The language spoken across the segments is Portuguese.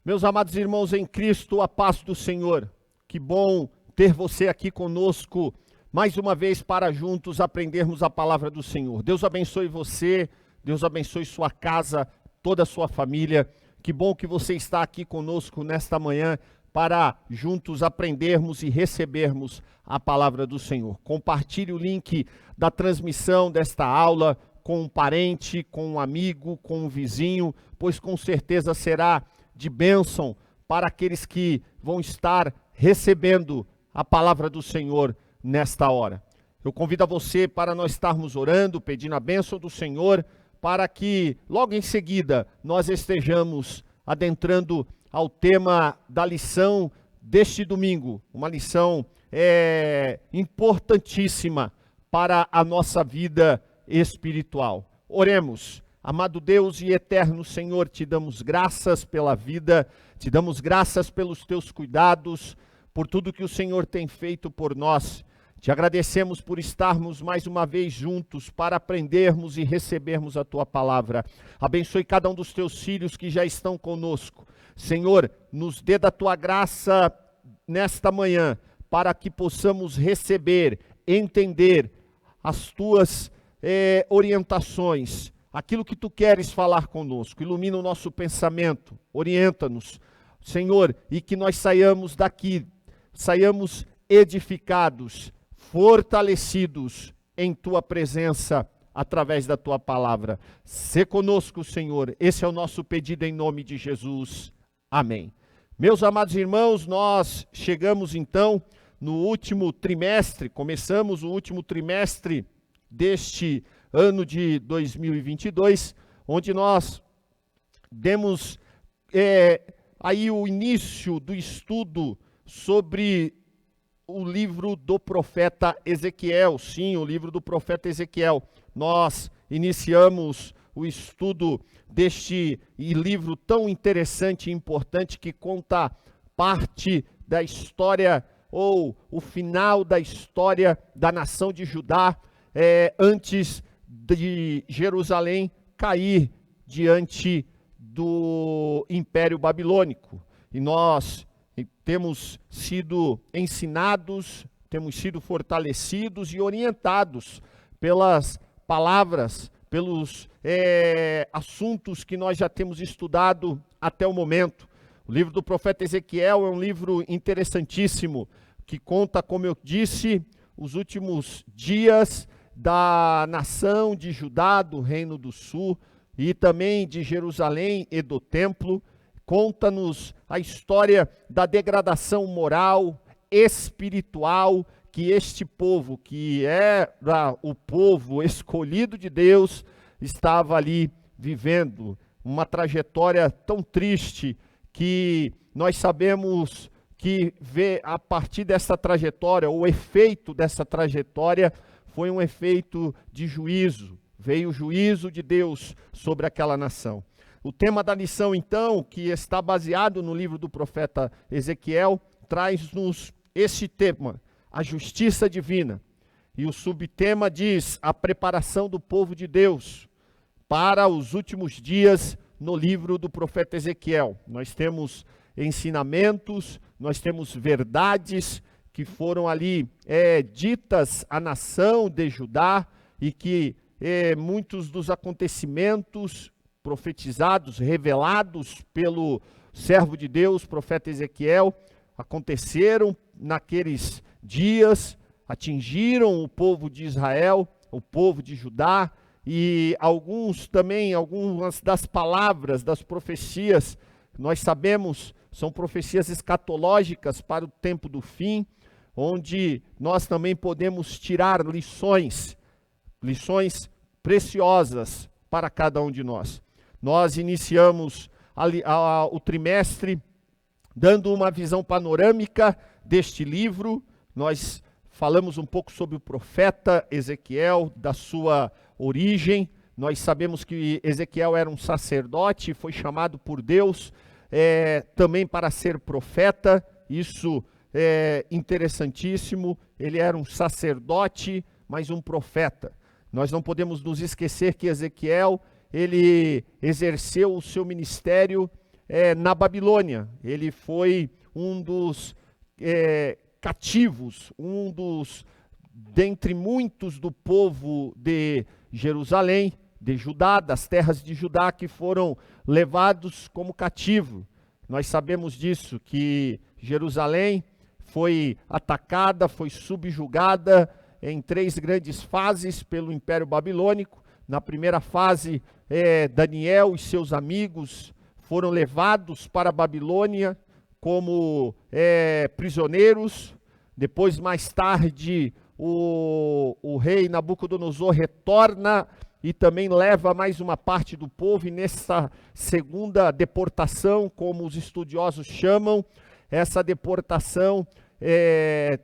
Meus amados irmãos em Cristo, a paz do Senhor. Que bom ter você aqui conosco mais uma vez para juntos aprendermos a palavra do Senhor. Deus abençoe você, Deus abençoe sua casa, toda a sua família. Que bom que você está aqui conosco nesta manhã para juntos aprendermos e recebermos a palavra do Senhor. Compartilhe o link da transmissão desta aula com um parente, com um amigo, com um vizinho, pois com certeza será de bênção para aqueles que vão estar recebendo a palavra do Senhor nesta hora. Eu convido a você para nós estarmos orando, pedindo a bênção do Senhor, para que logo em seguida nós estejamos adentrando ao tema da lição deste domingo, uma lição importantíssima para a nossa vida espiritual. Oremos. Amado Deus e eterno Senhor, te damos graças pela vida, te damos graças pelos teus cuidados, por tudo que o Senhor tem feito por nós. Te agradecemos por estarmos mais uma vez juntos para aprendermos e recebermos a tua palavra. Abençoe cada um dos teus filhos que já estão conosco. Senhor, nos dê da tua graça nesta manhã, para que possamos receber, entender as tuas orientações, aquilo que tu queres falar conosco. Ilumina o nosso pensamento, orienta-nos, Senhor, e que nós saiamos daqui, saiamos edificados, fortalecidos em tua presença, através da tua palavra. Sê conosco, Senhor, esse é o nosso pedido em nome de Jesus. Amém. Meus amados irmãos, nós chegamos então no último trimestre, começamos o último trimestre deste ano de 2022, onde nós demos aí o início do estudo sobre o livro do profeta Ezequiel. Sim, o livro do profeta Ezequiel. Nós iniciamos o estudo deste livro tão interessante e importante que conta parte da história ou o final da história da nação de Judá antes de Jerusalém cair diante do Império Babilônico. E nós temos sido ensinados, temos sido fortalecidos e orientados pelas palavras, pelos assuntos que nós já temos estudado até o momento. O livro do profeta Ezequiel é um livro interessantíssimo, que conta, como eu disse, os últimos dias da nação de Judá, do Reino do Sul, e também de Jerusalém e do templo. Conta-nos a história da degradação moral, espiritual, que este povo, que era o povo escolhido de Deus, estava ali vivendo. Uma trajetória tão triste que nós sabemos que a partir dessa trajetória, o efeito dessa trajetória foi um efeito de juízo. Veio o juízo de Deus sobre aquela nação. O tema da lição, então, que está baseado no livro do profeta Ezequiel, traz-nos esse tema, a justiça divina. E o subtema diz, a preparação do povo de Deus para os últimos dias no livro do profeta Ezequiel. Nós temos ensinamentos, nós temos verdades que foram ali ditas à nação de Judá e que muitos dos acontecimentos profetizados, revelados pelo servo de Deus, profeta Ezequiel, aconteceram naqueles dias, atingiram o povo de Israel, o povo de Judá, e algumas das palavras, das profecias, nós sabemos, são profecias escatológicas para o tempo do fim, onde nós também podemos tirar lições preciosas para cada um de nós. Nós iniciamos o trimestre dando uma visão panorâmica deste livro. Nós falamos um pouco sobre o profeta Ezequiel, da sua origem. Nós sabemos que Ezequiel era um sacerdote, foi chamado por Deus também para ser profeta. Isso é interessantíssimo. Ele era um sacerdote, mas um profeta. Nós não podemos nos esquecer que Ezequiel, ele exerceu o seu ministério na Babilônia. Ele foi um dos cativos, dentre muitos do povo de Jerusalém, de Judá, das terras de Judá, que foram levados como cativo. Nós sabemos disso, que Jerusalém foi atacada, foi subjugada em 3 grandes fases pelo Império Babilônico. Na primeira fase, Daniel e seus amigos foram levados para a Babilônia como prisioneiros. Depois, mais tarde, o rei Nabucodonosor retorna e também leva mais uma parte do povo. E nessa segunda deportação, como os estudiosos chamam, essa deportação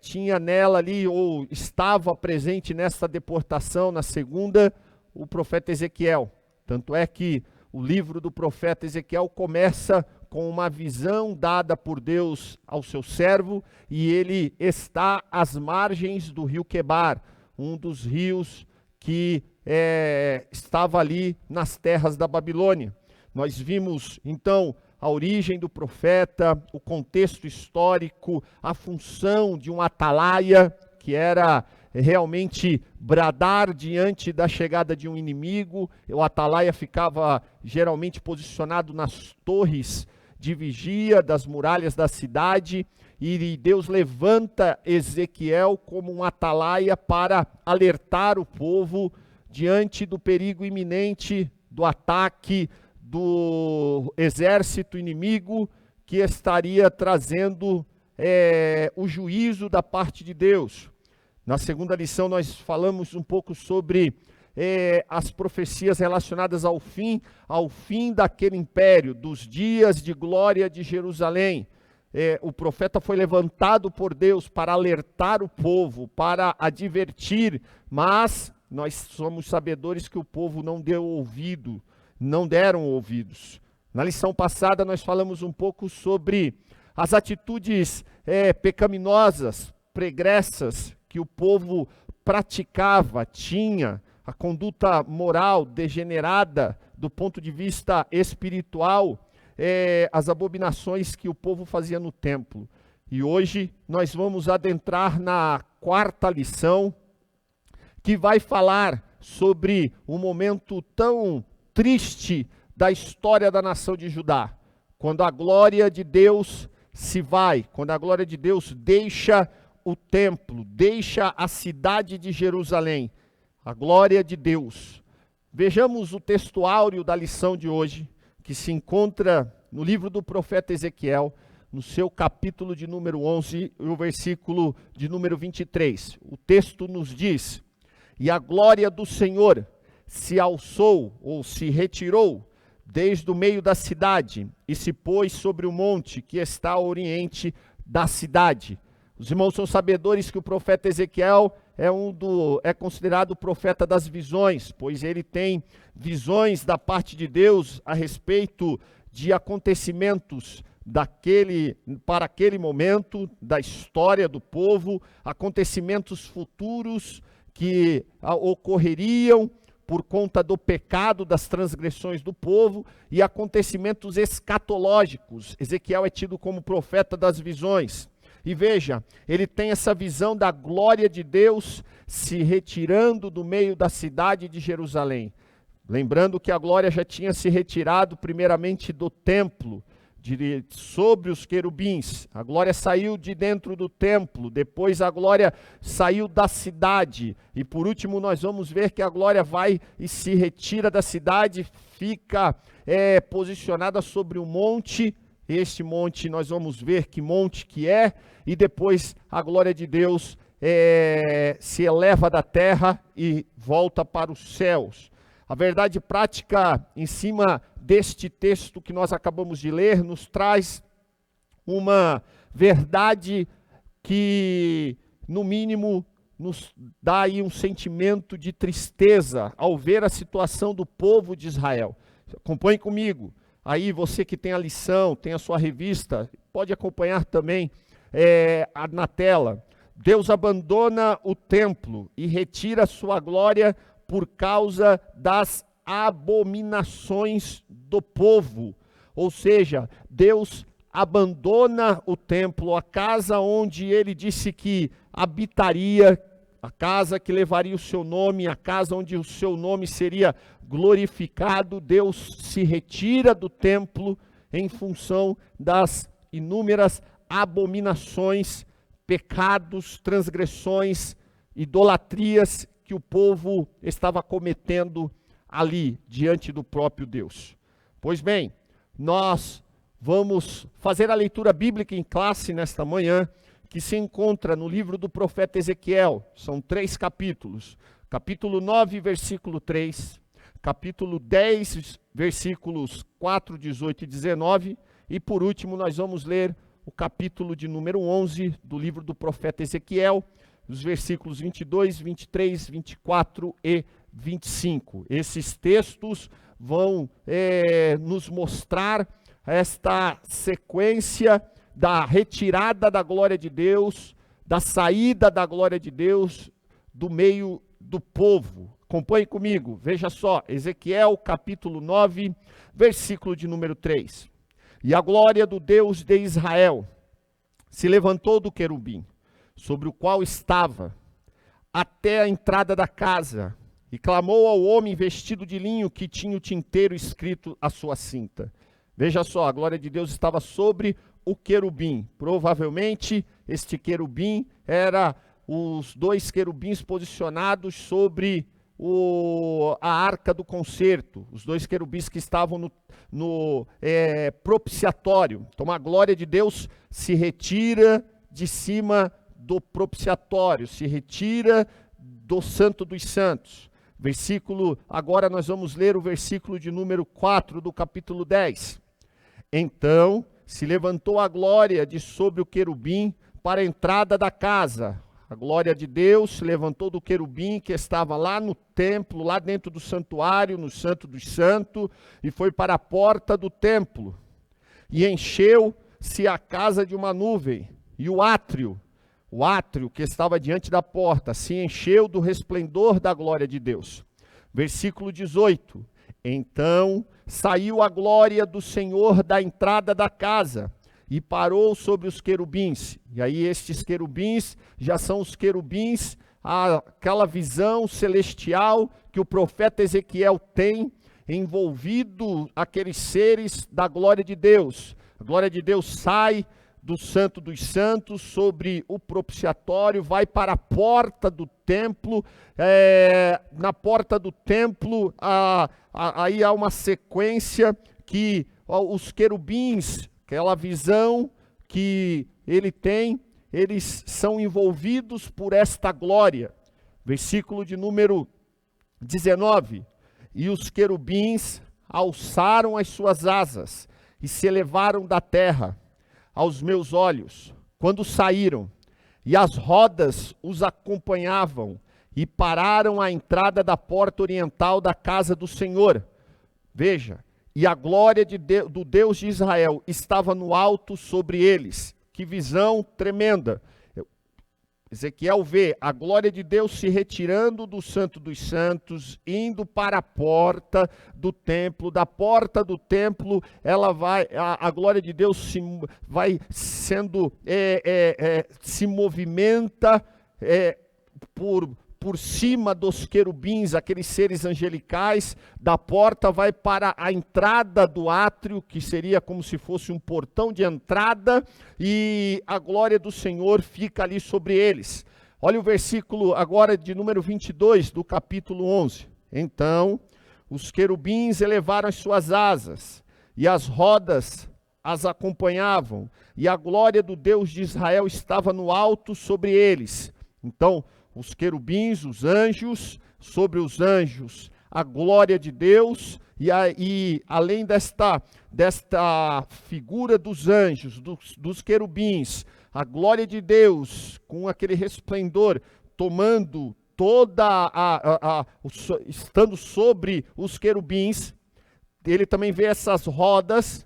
tinha nela ali, ou estava presente nessa deportação, na segunda, o profeta Ezequiel. Tanto é que o livro do profeta Ezequiel começa com uma visão dada por Deus ao seu servo, e ele está às margens do rio Quebar, um dos rios que estava ali nas terras da Babilônia. Nós vimos, então, a origem do profeta, o contexto histórico, a função de um atalaia, que era realmente bradar diante da chegada de um inimigo. O atalaia ficava geralmente posicionado nas torres de vigia das muralhas da cidade, e Deus levanta Ezequiel como um atalaia para alertar o povo diante do perigo iminente do ataque do exército inimigo, que estaria trazendo o juízo da parte de Deus. Na segunda lição nós falamos um pouco sobre as profecias relacionadas ao fim daquele império, dos dias de glória de Jerusalém. O profeta foi levantado por Deus para alertar o povo, para advertir, mas nós somos sabedores que o povo não deram ouvidos. Na lição passada nós falamos um pouco sobre as atitudes pecaminosas, pregressas, que o povo praticava, tinha, a conduta moral degenerada do ponto de vista espiritual, as abominações que o povo fazia no templo. E hoje nós vamos adentrar na 4ª lição, que vai falar sobre um momento tão triste da história da nação de Judá, quando a glória de Deus se vai, quando a glória de Deus deixa o templo, deixa a cidade de Jerusalém, a glória de Deus. Vejamos o texto áureo da lição de hoje, que se encontra no livro do profeta Ezequiel, no seu capítulo de número 11, e o versículo de número 23. O texto nos diz: "E a glória do Senhor se alçou, ou se retirou, desde o meio da cidade, e se pôs sobre o monte que está ao oriente da cidade." Os irmãos são sabedores que o profeta Ezequiel é considerado o profeta das visões, pois ele tem visões da parte de Deus a respeito de acontecimentos para aquele momento da história do povo, acontecimentos futuros que ocorreriam por conta do pecado, das transgressões do povo, e acontecimentos escatológicos. Ezequiel é tido como profeta das visões. E veja, ele tem essa visão da glória de Deus se retirando do meio da cidade de Jerusalém. Lembrando que a glória já tinha se retirado primeiramente do templo, sobre os querubins. A glória saiu de dentro do templo, depois a glória saiu da cidade. E por último nós vamos ver que a glória vai e se retira da cidade, fica posicionada sobre um monte. Este monte nós vamos ver que monte que é, e depois a glória de Deus se eleva da terra e volta para os céus. A verdade prática em cima deste texto que nós acabamos de ler nos traz uma verdade que, no mínimo, nos dá aí um sentimento de tristeza ao ver a situação do povo de Israel. Acompanhe comigo. Aí você que tem a lição, tem a sua revista, pode acompanhar também na tela. Deus abandona o templo e retira sua glória por causa das abominações do povo. Ou seja, Deus abandona o templo, a casa onde ele disse que habitaria, a casa que levaria o seu nome, a casa onde o seu nome seria glorificado. Deus se retira do templo em função das inúmeras abominações, pecados, transgressões, idolatrias que o povo estava cometendo ali, diante do próprio Deus. Pois bem, nós vamos fazer a leitura bíblica em classe nesta manhã, que se encontra no livro do profeta Ezequiel. São 3 capítulos. Capítulo 9, versículo 3. Capítulo 10, versículos 4, 18 e 19. E por último, nós vamos ler o capítulo de número 11 do livro do profeta Ezequiel, os versículos 22, 23, 24 e 25. Esses textos vão nos mostrar esta sequência da retirada da glória de Deus, da saída da glória de Deus do meio do povo. Acompanhe comigo, veja só, Ezequiel capítulo 9, versículo de número 3. E a glória do Deus de Israel se levantou do querubim, sobre o qual estava, até a entrada da casa, e clamou ao homem vestido de linho que tinha o tinteiro escrito à sua cinta. Veja só, a glória de Deus estava sobre o querubim. Provavelmente, este querubim era os 2 querubins posicionados sobre a arca do concerto. Os 2 querubins que estavam no propiciatório. Então, a glória de Deus se retira de cima do propiciatório, se retira do Santo dos Santos. Agora nós vamos ler o versículo de número 4 do capítulo 10. Então se levantou a glória de sobre o querubim para a entrada da casa. A glória de Deus se levantou do querubim que estava lá no templo, lá dentro do santuário, no Santo dos Santos, e foi para a porta do templo. E encheu-se a casa de uma nuvem, e o átrio que estava diante da porta, se encheu do resplendor da glória de Deus. Versículo 18. Então saiu a glória do Senhor da entrada da casa, e parou sobre os querubins. E aí estes querubins já são os querubins, aquela visão celestial que o profeta Ezequiel tem, envolvido aqueles seres da glória de Deus. A glória de Deus sai do Santo dos Santos sobre o propiciatório, vai para a porta do templo. Na porta do templo, aí há uma sequência que os querubins, aquela visão que ele tem, eles são envolvidos por esta glória. Versículo de número 19. E os querubins alçaram as suas asas e se elevaram da terra aos meus olhos, quando saíram, e as rodas os acompanhavam, e pararam à entrada da porta oriental da casa do Senhor. Veja, e a glória do Deus de Israel estava no alto sobre eles. Que visão tremenda! Ezequiel vê a glória de Deus se retirando do Santo dos Santos, indo para a porta do templo. Da porta do templo, a glória de Deus se movimenta por cima dos querubins, aqueles seres angelicais. Da porta vai para a entrada do átrio, que seria como se fosse um portão de entrada, e a glória do Senhor fica ali sobre eles. Olha o versículo agora de número 22 do capítulo 11. Então os querubins elevaram as suas asas, e as rodas as acompanhavam, e a glória do Deus de Israel estava no alto sobre eles. Então os querubins, os anjos, sobre os anjos, a glória de Deus, e além desta figura dos anjos, dos querubins, a glória de Deus, com aquele resplendor, tomando estando sobre os querubins, ele também vê essas rodas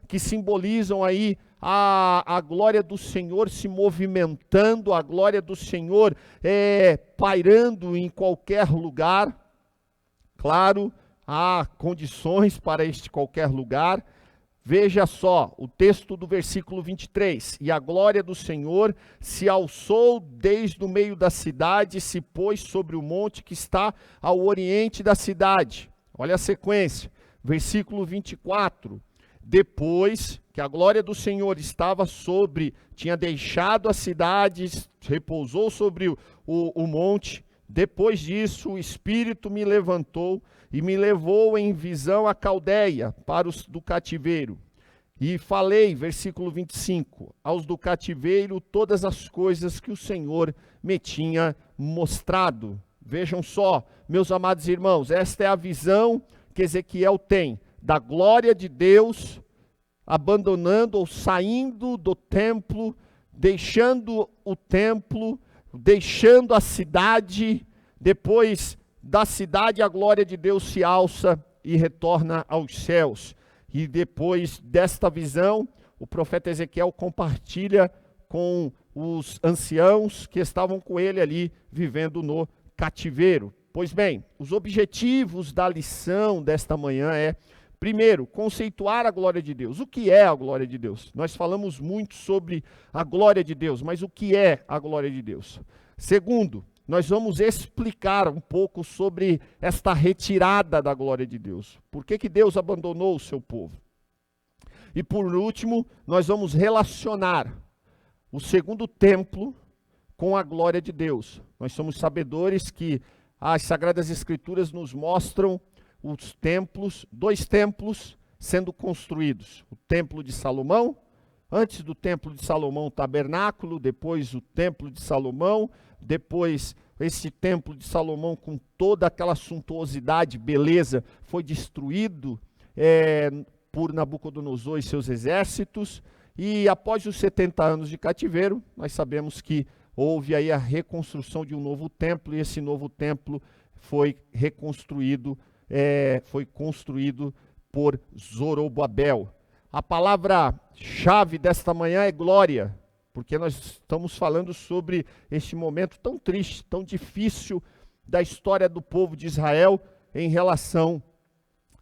que simbolizam aí a glória do Senhor se movimentando, a glória do Senhor pairando em qualquer lugar. Claro, há condições para este qualquer lugar. Veja só o texto do versículo 23. E a glória do Senhor se alçou desde o meio da cidade e se pôs sobre o monte que está ao oriente da cidade. Olha a sequência. Versículo 24. Depois que a glória do Senhor tinha deixado a cidade, repousou sobre o monte. Depois disso, o Espírito me levantou e me levou em visão à Caldeia, para os do cativeiro. E falei, versículo 25, aos do cativeiro todas as coisas que o Senhor me tinha mostrado. Vejam só, meus amados irmãos, esta é a visão que Ezequiel tem da glória de Deus, abandonando ou saindo do templo, deixando o templo, deixando a cidade. Depois da cidade, a glória de Deus se alça e retorna aos céus. E depois desta visão, o profeta Ezequiel compartilha com os anciãos que estavam com ele ali, vivendo no cativeiro. Pois bem, os objetivos da lição desta manhã primeiro, conceituar a glória de Deus. O que é a glória de Deus? Nós falamos muito sobre a glória de Deus, mas o que é a glória de Deus? Segundo, nós vamos explicar um pouco sobre esta retirada da glória de Deus. Por que Deus abandonou o seu povo? E por último, nós vamos relacionar o segundo templo com a glória de Deus. Nós somos sabedores que as Sagradas Escrituras nos mostram os templos, 2 templos sendo construídos. O templo de Salomão, antes do templo de Salomão, o tabernáculo, depois o templo de Salomão, depois esse templo de Salomão com toda aquela suntuosidade, beleza, foi destruído por Nabucodonosor e seus exércitos. E após os 70 anos de cativeiro, nós sabemos que houve aí a reconstrução de um novo templo, e esse novo templo foi reconstruído, foi construído por Zorobabel. A palavra-chave desta manhã é glória, porque nós estamos falando sobre este momento tão triste, tão difícil da história do povo de Israel em relação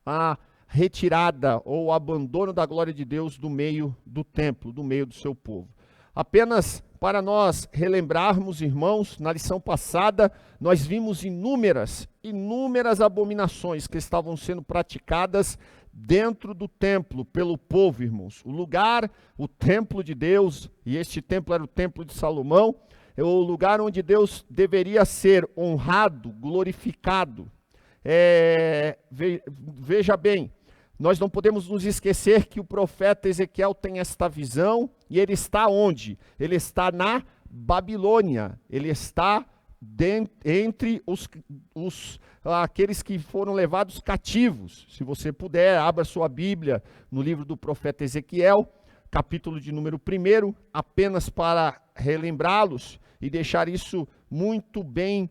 à retirada ou abandono da glória de Deus do meio do templo, do meio do seu povo. Apenas para nós relembrarmos, irmãos, na lição passada, nós vimos inúmeras abominações que estavam sendo praticadas dentro do templo pelo povo, irmãos. O lugar, o templo de Deus, e este templo era o templo de Salomão, é o lugar onde Deus deveria ser honrado, glorificado. Veja bem, nós não podemos nos esquecer que o profeta Ezequiel tem esta visão, e ele está onde? Ele está na Babilônia, ele está entre aqueles que foram levados cativos. Se você puder, abra sua Bíblia no livro do profeta Ezequiel, capítulo de número 1, apenas para relembrá-los e deixar isso muito bem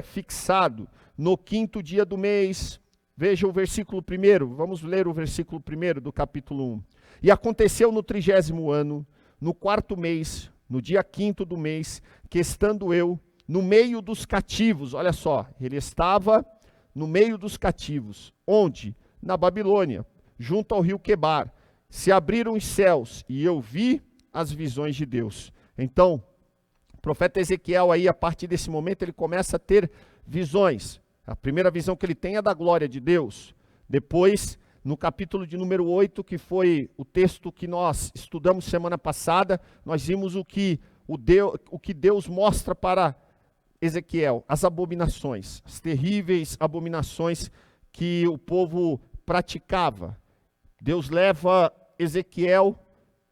fixado. No 5º dia do mês, veja o versículo 1, vamos ler o versículo 1 do capítulo 1. E aconteceu no 30º ano, no 4º mês, no dia 5º do mês, que estando eu no meio dos cativos, olha só, ele estava no meio dos cativos. Onde? Na Babilônia, junto ao rio Quebar. Se abriram os céus e eu vi as visões de Deus. Então, o profeta Ezequiel aí, a partir desse momento, ele começa a ter visões. A primeira visão que ele tem é da glória de Deus. Depois, no capítulo de número 8, que foi o texto que nós estudamos semana passada, nós vimos o que Deus mostra para Ezequiel, as abominações, as terríveis abominações que o povo praticava. Deus leva Ezequiel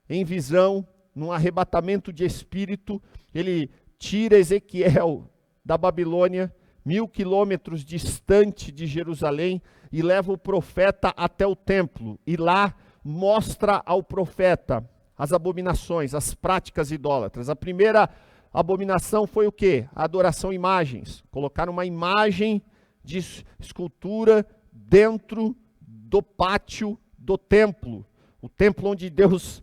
em visão, num arrebatamento de espírito, ele tira Ezequiel da Babilônia, 1000 quilômetros distante de Jerusalém, e leva o profeta até o templo, e lá mostra ao profeta as abominações, as práticas idólatras. A primeira abominação foi o quê? A adoração a imagens. Colocaram uma imagem de escultura dentro do pátio do templo. O templo onde Deus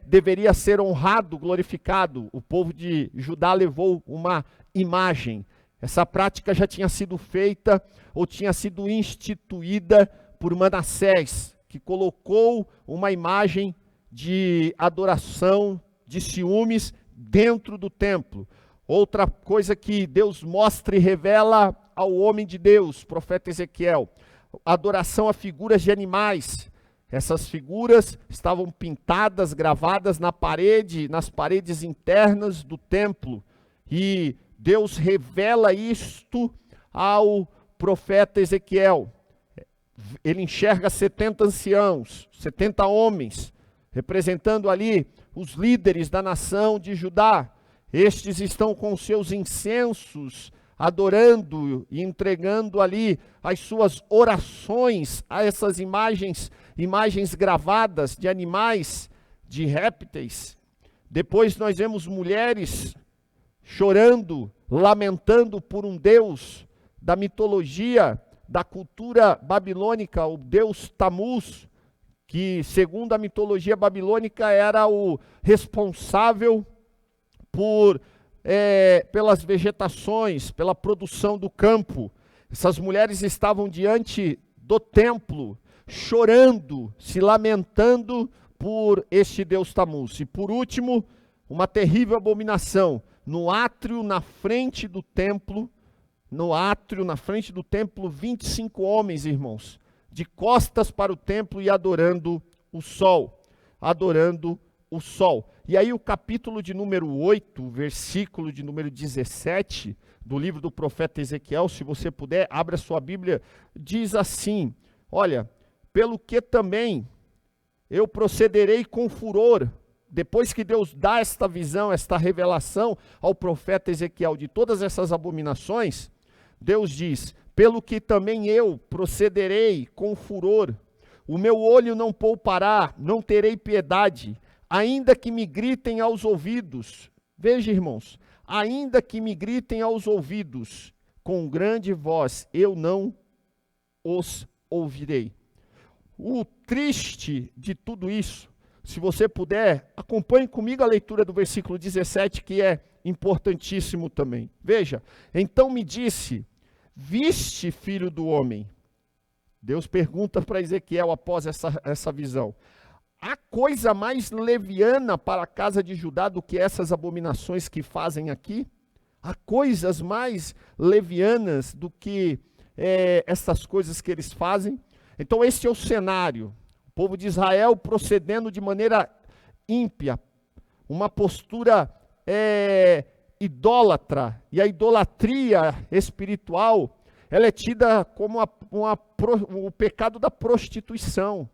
deveria ser honrado, glorificado. O povo de Judá levou uma imagem. Essa prática já tinha sido feita ou tinha sido instituída por Manassés, que colocou uma imagem de adoração, de ciúmes dentro do templo. Outra coisa que Deus mostra e revela ao homem de Deus, profeta Ezequiel, adoração a figuras de animais. Essas figuras estavam pintadas, gravadas na parede, nas paredes internas do templo. E Deus revela isto ao profeta Ezequiel. Ele enxerga 70 anciãos, 70 homens, representando ali os líderes da nação de Judá. Estes estão com seus incensos, adorando e entregando ali as suas orações a essas imagens gravadas de animais, de répteis. Depois nós vemos mulheres chorando, lamentando por um deus da mitologia, da cultura babilônica, o deus Tamuz, que segundo a mitologia babilônica era o responsável pelas vegetações, pela produção do campo. Essas mulheres estavam diante do templo, chorando, se lamentando por este deus Tamuz. E por último, uma terrível abominação, no átrio na frente do templo, 25 homens, irmãos, de costas para o templo e adorando o sol. E aí o capítulo de número 8, versículo de número 17, do livro do profeta Ezequiel, se você puder, abra sua Bíblia, diz assim, olha, pelo que também eu procederei com furor, depois que Deus dá esta visão, esta revelação ao profeta Ezequiel de todas essas abominações, Deus diz, pelo que também eu procederei com furor, o meu olho não poupará, não terei piedade, ainda que me gritem aos ouvidos, veja irmãos, ainda que me gritem aos ouvidos, com grande voz, eu não os ouvirei. O triste de tudo isso, se você puder, acompanhe comigo a leitura do versículo 17, que é importantíssimo também. Veja, então me disse, viste, filho do homem? Deus pergunta para Ezequiel após essa visão. Há coisa mais leviana para a casa de Judá do que essas abominações que fazem aqui? Há coisas mais levianas do que essas coisas que eles fazem? Então esse é o cenário. O povo de Israel procedendo de maneira ímpia, uma postura idólatra, e a idolatria espiritual, ela é tida como o pecado da prostituição.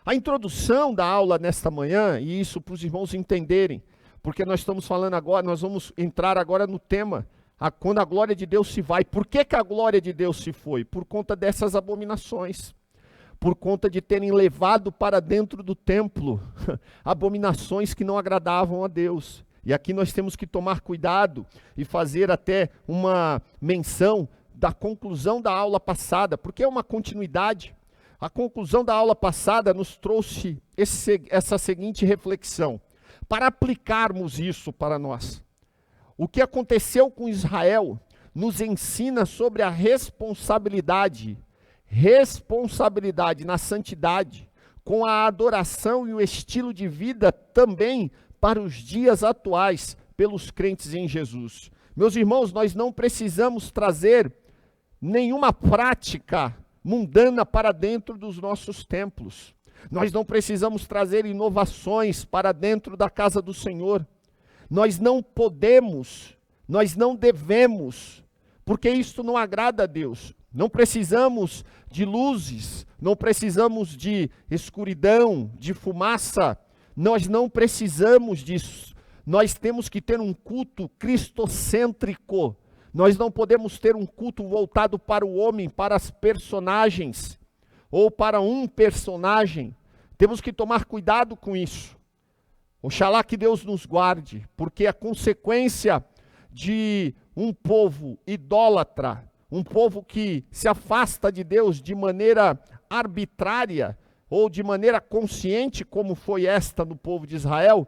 A introdução da aula nesta manhã, e isso para os irmãos entenderem, porque nós estamos falando agora, nós vamos entrar agora no tema, quando a glória de Deus se vai. Por que a glória de Deus se foi? Por conta dessas abominações. Por conta de terem levado para dentro do templo abominações que não agradavam a Deus. E aqui nós temos que tomar cuidado e fazer até uma menção da conclusão da aula passada, porque é uma continuidade. A conclusão da aula passada nos trouxe essa seguinte reflexão, para aplicarmos isso para nós. O que aconteceu com Israel nos ensina sobre a responsabilidade na santidade, com a adoração e o estilo de vida também para os dias atuais pelos crentes em Jesus. Meus irmãos, nós não precisamos trazer nenhuma prática mundana para dentro dos nossos templos. Nós não precisamos trazer inovações para dentro da casa do Senhor. Nós não podemos, nós não devemos, porque isto não agrada a Deus. Não precisamos de luzes, não precisamos de escuridão, de fumaça, nós não precisamos disso. Nós temos que ter um culto cristocêntrico. Nós não podemos ter um culto voltado para o homem, para as personagens, ou para um personagem. Temos que tomar cuidado com isso. Oxalá que Deus nos guarde, porque a consequência de um povo idólatra, um povo que se afasta de Deus de maneira arbitrária ou de maneira consciente, como foi esta no povo de Israel,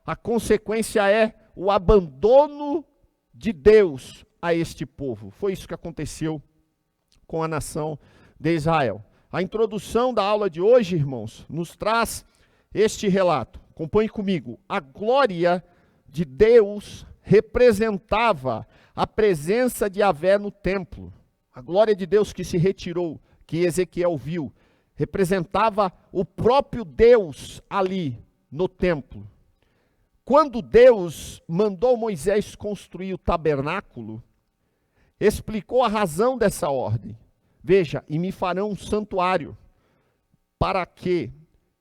a consequência é o abandono de Deus a este povo. Foi isso que aconteceu com a nação de Israel. A introdução da aula de hoje, irmãos, nos traz este relato. Acompanhe comigo. A glória de Deus representava a presença de Yahvé no templo. A glória de Deus que se retirou, que Ezequiel viu, representava o próprio Deus ali no templo. Quando Deus mandou Moisés construir o tabernáculo, explicou a razão dessa ordem. Veja, e me farão um santuário, para que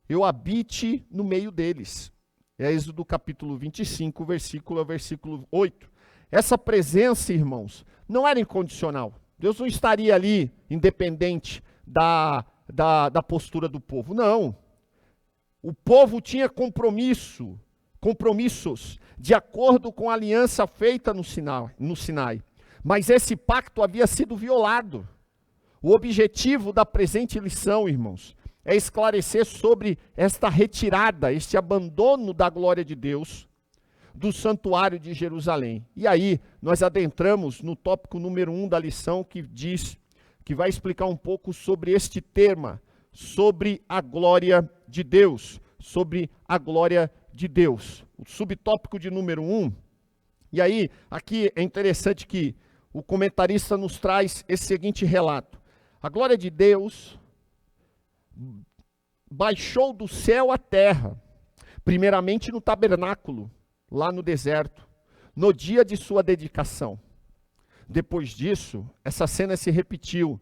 eu habite no meio deles. É Êxodo capítulo 25, versículo 8. Essa presença, irmãos, não era incondicional. Deus não estaria ali independente da postura do povo. Não. O povo tinha compromissos de acordo com a aliança feita no Sinai. Mas esse pacto havia sido violado. O objetivo da presente lição, irmãos, é esclarecer sobre esta retirada, este abandono da glória de Deus do santuário de Jerusalém. E aí, nós adentramos no tópico número 1 da lição, que vai explicar um pouco sobre este tema, sobre a glória de Deus, sobre a glória de Deus. O subtópico de número 1, e aí, aqui é interessante que o comentarista nos traz esse seguinte relato. A glória de Deus baixou do céu à terra, primeiramente no tabernáculo, lá no deserto, no dia de sua dedicação. Depois disso, essa cena se repetiu,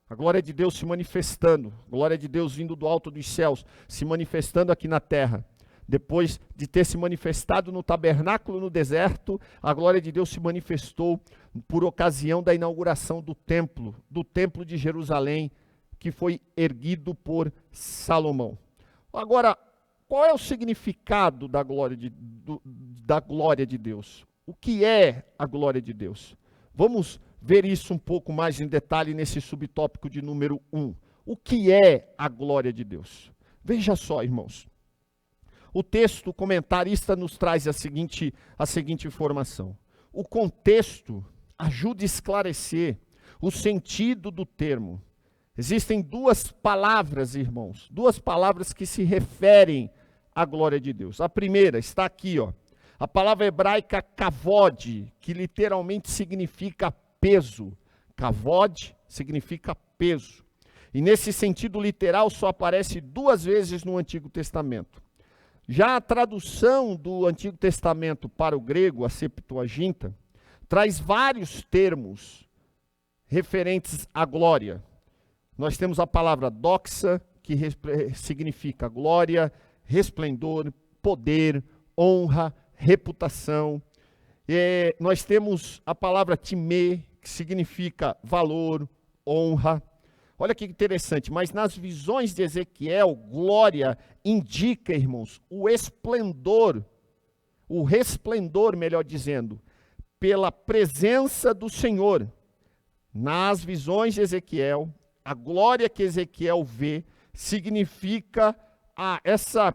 a glória de Deus se manifestando, a glória de Deus vindo do alto dos céus, se manifestando aqui na terra. Depois de ter se manifestado no tabernáculo no deserto, a glória de Deus se manifestou por ocasião da inauguração do templo de Jerusalém, que foi erguido por Salomão. Agora, qual é o significado da glória de Deus? O que é a glória de Deus? Vamos ver isso um pouco mais em detalhe nesse subtópico de número 1. O que é a glória de Deus? Veja só, irmãos. O texto, o comentarista nos traz a seguinte informação. O contexto ajuda a esclarecer o sentido do termo. Existem duas palavras, irmãos, duas palavras que se referem à glória de Deus. A primeira está aqui, ó, a palavra hebraica kavod, que literalmente significa peso. Kavod significa peso. E nesse sentido literal só aparece 2 vezes no Antigo Testamento. Já a tradução do Antigo Testamento para o grego, a Septuaginta, traz vários termos referentes à glória. Nós temos a palavra doxa, que significa glória, resplendor, poder, honra, reputação. Nós temos a palavra timê, que significa valor, honra. Olha que interessante, mas nas visões de Ezequiel, glória indica, irmãos, o resplendor, melhor dizendo, pela presença do Senhor. Nas visões de Ezequiel, a glória que Ezequiel vê significa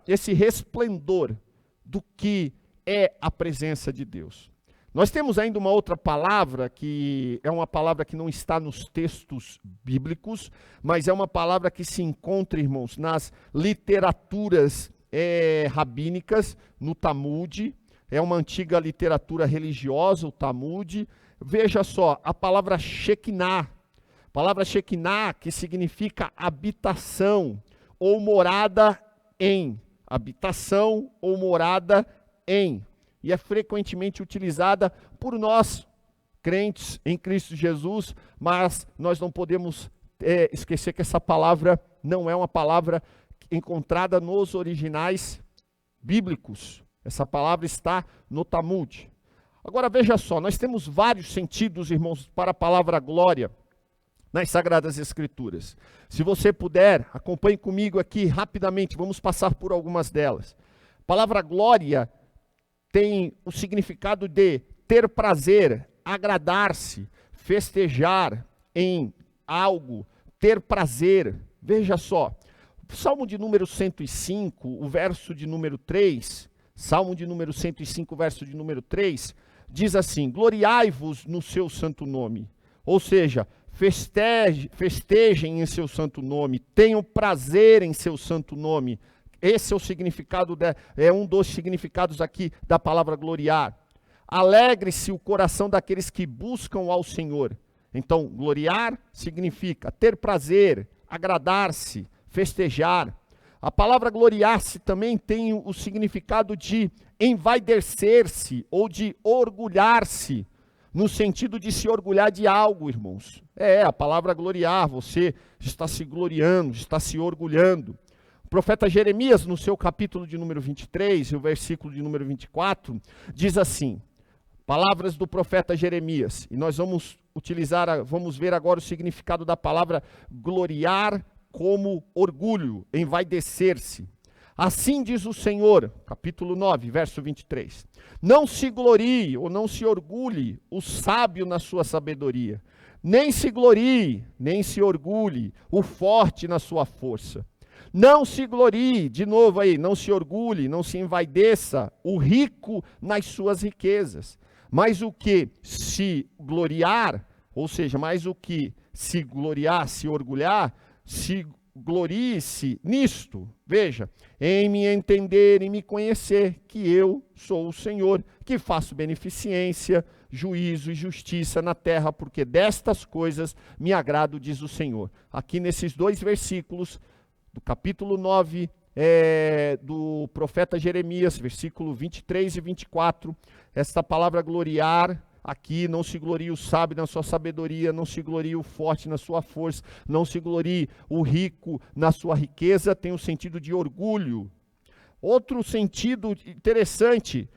esse resplendor do que é a presença de Deus. Nós temos ainda uma outra palavra, que é uma palavra que não está nos textos bíblicos, mas é uma palavra que se encontra, irmãos, nas literaturas rabínicas, no Talmud. É uma antiga literatura religiosa, o Talmud. Veja só, a palavra Shekinah. A palavra Shekinah, que significa habitação ou morada em. Habitação ou morada em. E é frequentemente utilizada por nós, crentes em Cristo Jesus, mas nós não podemos esquecer que essa palavra não é uma palavra encontrada nos originais bíblicos. Essa palavra está no Talmud. Agora veja só, nós temos vários sentidos, irmãos, para a palavra glória nas Sagradas Escrituras. Se você puder, acompanhe comigo aqui rapidamente, vamos passar por algumas delas. A palavra glória tem o significado de ter prazer, agradar-se, festejar em algo, ter prazer. Veja só, Salmo de número 105, o verso de número 3, Salmo de número 105, verso de número 3, diz assim: gloriai-vos no seu santo nome. Ou seja, festejem em seu santo nome, tenham prazer em seu santo nome. Esse é o significado, é um dos significados aqui da palavra gloriar. Alegre-se o coração daqueles que buscam ao Senhor. Então, gloriar significa ter prazer, agradar-se, festejar. A palavra gloriar-se também tem o significado de envaidecer-se ou de orgulhar-se, no sentido de se orgulhar de algo, irmãos. A palavra gloriar, você está se gloriando, está se orgulhando. O profeta Jeremias, no seu capítulo de número 23, e o versículo de número 24, diz assim, palavras do profeta Jeremias, e nós vamos ver agora o significado da palavra gloriar como orgulho, envaidecer-se. Assim diz o Senhor, capítulo 9, verso 23. Não se glorie ou não se orgulhe o sábio na sua sabedoria. Nem se glorie, nem se orgulhe o forte na sua força. Não se glorie, de novo aí, não se orgulhe, não se envaideça o rico nas suas riquezas. Mas o que se gloriar, ou seja, mais o que se gloriar, se orgulhar, se glorie-se nisto, veja, em me entender e me conhecer que eu sou o Senhor, que faço beneficência, juízo e justiça na terra, porque destas coisas me agrado, diz o Senhor. Aqui nesses dois versículos, do capítulo 9, do profeta Jeremias, versículo 23 e 24, esta palavra gloriar, aqui, não se glorie o sábio na sua sabedoria, não se glorie o forte na sua força, não se glorie o rico na sua riqueza, tem o sentido de orgulho. Outro sentido interessante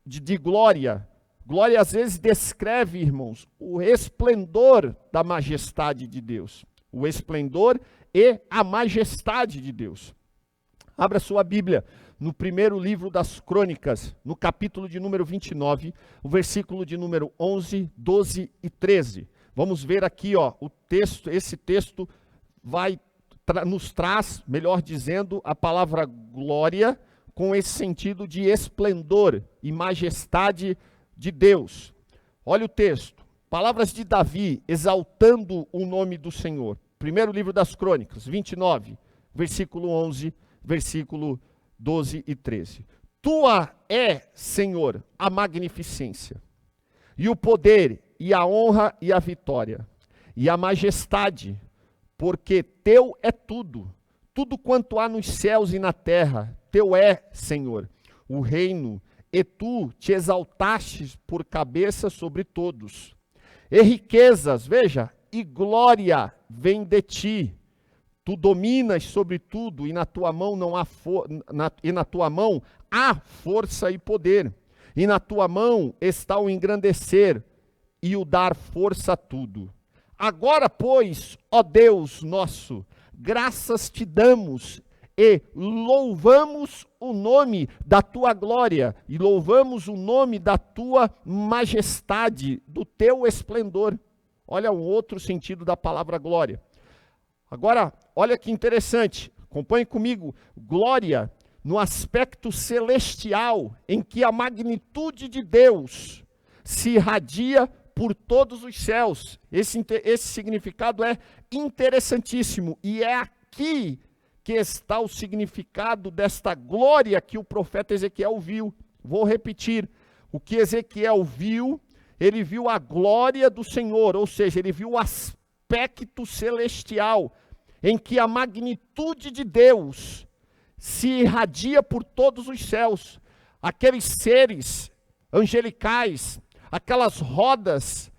de glória, glória às vezes descreve, irmãos, o esplendor da majestade de Deus. O esplendor e a majestade de Deus. Abra sua Bíblia no primeiro livro das Crônicas, no capítulo de número 29, o versículo de número 11, 12 e 13. Vamos ver aqui, o texto, esse texto nos traz, melhor dizendo, a palavra glória com esse sentido de esplendor e majestade de Deus. Olha o texto, palavras de Davi exaltando o nome do Senhor. Primeiro livro das Crônicas, 29, versículo 11, versículo 12 e 13. Tua é, Senhor, a magnificência, e o poder, e a honra, e a vitória, e a majestade, porque teu é tudo, tudo quanto há nos céus e na terra, teu é, Senhor, o reino, e tu te exaltastes por cabeça sobre todos. E riquezas, veja, e glória vem de ti. Tu dominas sobre tudo, e na tua mão na tua mão há força e poder. E na tua mão está o engrandecer e o dar força a tudo. Agora, pois, ó Deus nosso, graças te damos e louvamos o nome da tua glória, e louvamos o nome da tua majestade, do teu esplendor. Olha um outro sentido da palavra glória. Agora, olha que interessante, acompanhe comigo, glória no aspecto celestial, em que a magnitude de Deus se irradia por todos os céus. Esse significado é interessantíssimo, e é aqui que está o significado desta glória que o profeta Ezequiel viu. Vou repetir, o que Ezequiel viu, ele viu a glória do Senhor, ou seja, ele viu o aspecto celestial, em que a magnitude de Deus se irradia por todos os céus. Aqueles seres angelicais, aquelas rodas,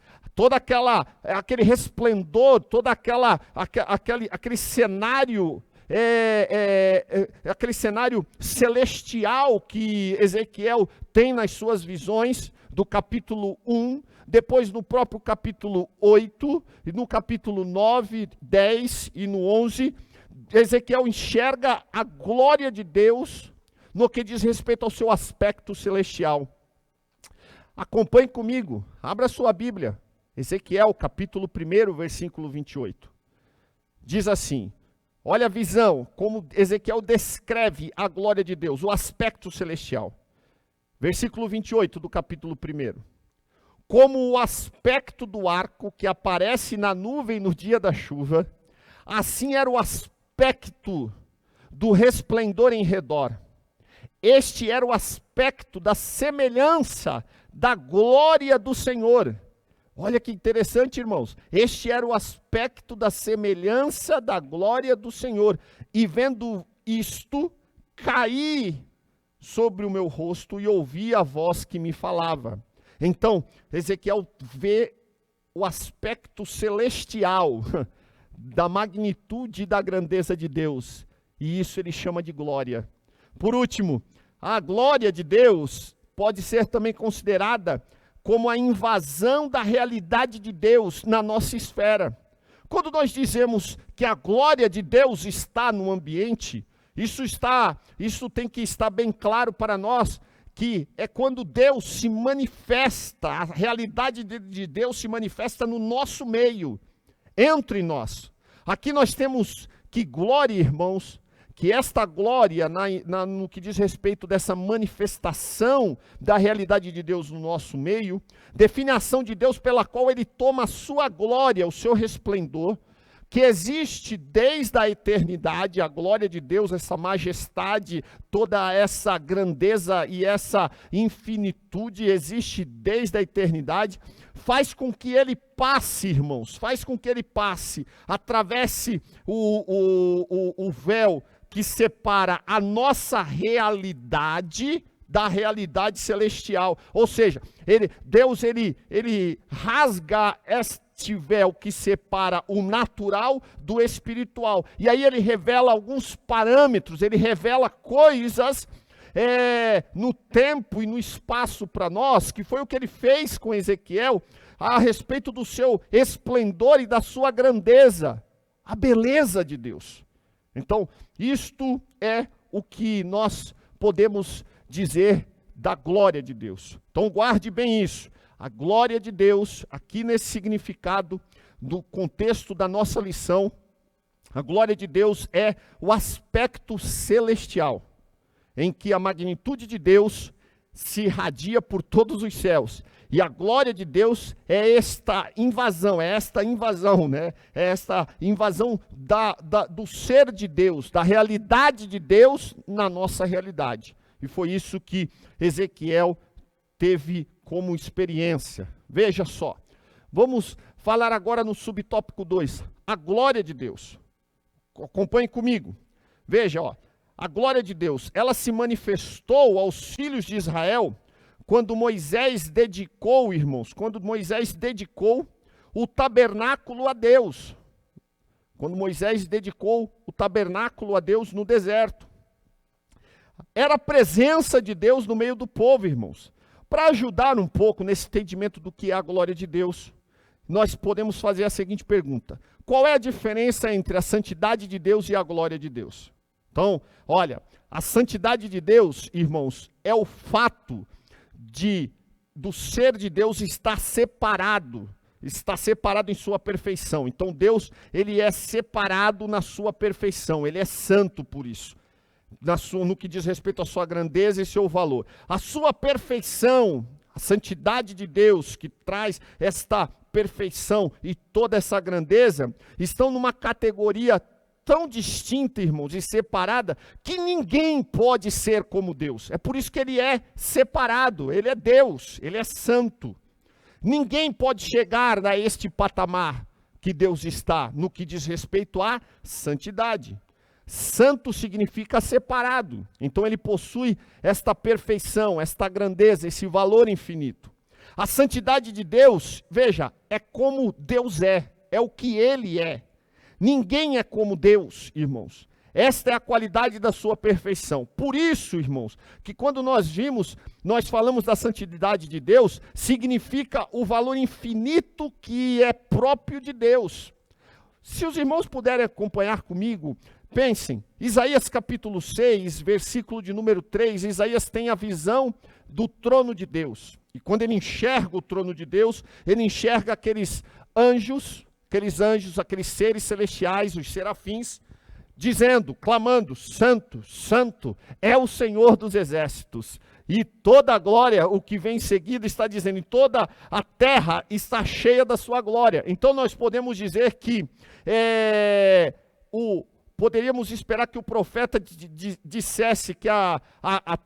aquele resplendor, aquele cenário, aquele cenário celestial que Ezequiel tem nas suas visões, do capítulo 1, depois no próprio capítulo 8, e no capítulo 9, 10 e no 11, Ezequiel enxerga a glória de Deus no que diz respeito ao seu aspecto celestial. Acompanhe comigo, abra sua Bíblia, Ezequiel capítulo 1, versículo 28. Diz assim, olha a visão, como Ezequiel descreve a glória de Deus, o aspecto celestial. Versículo 28 do capítulo 1. como o aspecto do arco que aparece na nuvem no dia da chuva, assim era o aspecto do resplendor em redor. Este era o aspecto da semelhança da glória do Senhor. Olha que interessante, irmãos. Este era o aspecto da semelhança da glória do Senhor. E vendo isto, caí sobre o meu rosto e ouvi a voz que me falava. Então, Ezequiel vê o aspecto celestial da magnitude e da grandeza de Deus. E isso ele chama de glória. Por último, a glória de Deus pode ser também considerada como a invasão da realidade de Deus na nossa esfera. Quando nós dizemos que a glória de Deus está no ambiente, isso tem que estar bem claro para nós, que é quando Deus se manifesta, a realidade de Deus se manifesta no nosso meio, entre nós. Aqui nós temos que glória, irmãos, que esta glória, no que diz respeito dessa manifestação da realidade de Deus no nosso meio, define a ação de Deus pela qual ele toma a sua glória, o seu resplendor, que existe desde a eternidade, a glória de Deus, essa majestade, toda essa grandeza e essa infinitude existe desde a eternidade, faz com que ele passe, irmãos, atravesse o véu que separa a nossa realidade da realidade celestial. Ou seja, Deus rasga este véu que separa o natural do espiritual. E aí ele revela alguns parâmetros, ele revela coisas no tempo e no espaço para nós, que foi o que ele fez com Ezequiel, a respeito do seu esplendor e da sua grandeza, a beleza de Deus. Então, isto é o que nós podemos dizer da glória de Deus. Então, guarde bem isso. A glória de Deus, aqui nesse significado, do contexto da nossa lição, a glória de Deus é o aspecto celestial, em que a magnitude de Deus se irradia por todos os céus. E a glória de Deus é esta invasão, né? É esta invasão do ser de Deus, da realidade de Deus na nossa realidade. E foi isso que Ezequiel teve como experiência. Veja só, vamos falar agora no subtópico 2, a glória de Deus. Acompanhe comigo. Veja, a glória de Deus, ela se manifestou aos filhos de Israel quando Moisés dedicou, irmãos, o tabernáculo a Deus. Quando Moisés dedicou o tabernáculo a Deus no deserto. Era a presença de Deus no meio do povo, irmãos. Para ajudar um pouco nesse entendimento do que é a glória de Deus, nós podemos fazer a seguinte pergunta: qual é a diferença entre a santidade de Deus e a glória de Deus? Então, olha, a santidade de Deus, irmãos, é o fato do ser de Deus estar separado em sua perfeição. Então Deus, ele é separado na sua perfeição, ele é santo por isso, no que diz respeito à sua grandeza e seu valor. A sua perfeição, a santidade de Deus, que traz esta perfeição e toda essa grandeza, estão numa categoria tão distinta, irmãos, e separada, que ninguém pode ser como Deus. É por isso que ele é separado, ele é Deus, ele é santo. Ninguém pode chegar a este patamar que Deus está, no que diz respeito à santidade. Santo significa separado, então ele possui esta perfeição, esta grandeza, esse valor infinito. A santidade de Deus, veja, é como Deus é o que ele é. Ninguém é como Deus, irmãos. Esta é a qualidade da sua perfeição. Por isso, irmãos, que quando nós falamos da santidade de Deus, significa o valor infinito que é próprio de Deus. Se os irmãos puderem acompanhar comigo, pensem, Isaías capítulo 6, versículo de número 3, Isaías tem a visão do trono de Deus. E quando ele enxerga o trono de Deus, ele enxerga aqueles anjos, aqueles seres celestiais, os serafins, dizendo, clamando, Santo, Santo, é o Senhor dos exércitos. E toda a glória, o que vem em seguida está dizendo, e toda a terra está cheia da sua glória. Então nós podemos dizer que poderíamos esperar que o profeta dissesse que a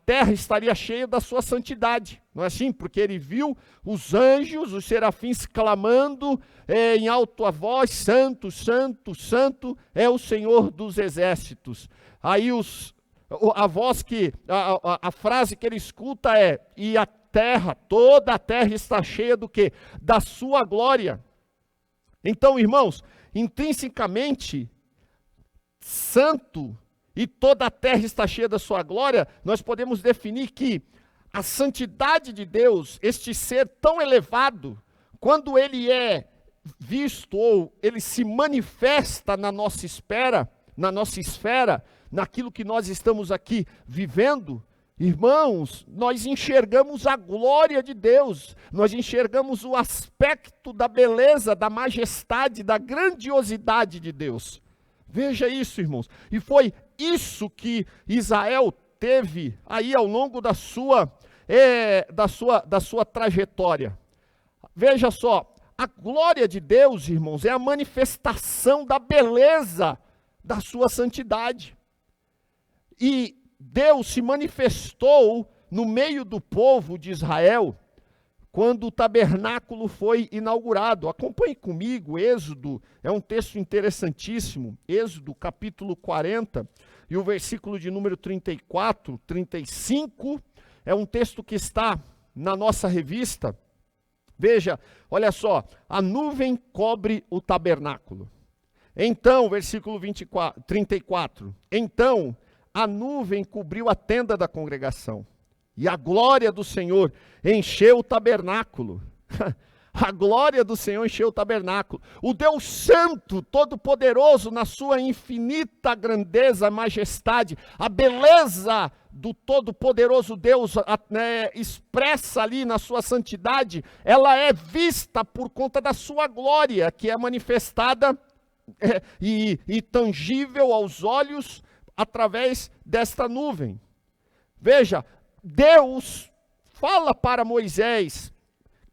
terra estaria cheia da sua santidade. Não é assim? Porque ele viu os anjos, os serafins clamando em alta voz, Santo, Santo, Santo é o Senhor dos exércitos. Aí a frase que ele escuta é, e a terra, toda a terra está cheia do quê? Da sua glória. Então, irmãos, intrinsecamente, santo, e toda a terra está cheia da sua glória, nós podemos definir que a santidade de Deus, este ser tão elevado, quando ele é visto ou ele se manifesta na nossa esfera, naquilo que nós estamos aqui vivendo, irmãos, nós enxergamos a glória de Deus, nós enxergamos o aspecto da beleza, da majestade, da grandiosidade de Deus. Veja isso, irmãos. E foi isso que Israel teve aí ao longo da sua trajetória. Veja só, a glória de Deus, irmãos, é a manifestação da beleza da sua santidade. E Deus se manifestou no meio do povo de Israel quando o tabernáculo foi inaugurado. Acompanhe comigo, Êxodo, é um texto interessantíssimo, Êxodo capítulo 40, e o versículo de número 34, 35, é um texto que está na nossa revista. Veja, olha só, a nuvem cobre o tabernáculo. Então, versículo 34, então a nuvem cobriu a tenda da congregação, e a glória do Senhor encheu o tabernáculo. A glória do Senhor encheu o tabernáculo. O Deus Santo, Todo-Poderoso, na sua infinita grandeza, majestade, a beleza do Todo-Poderoso Deus expressa ali na sua santidade, ela é vista por conta da sua glória, que é manifestada e tangível aos olhos através desta nuvem. Veja, Deus fala para Moisés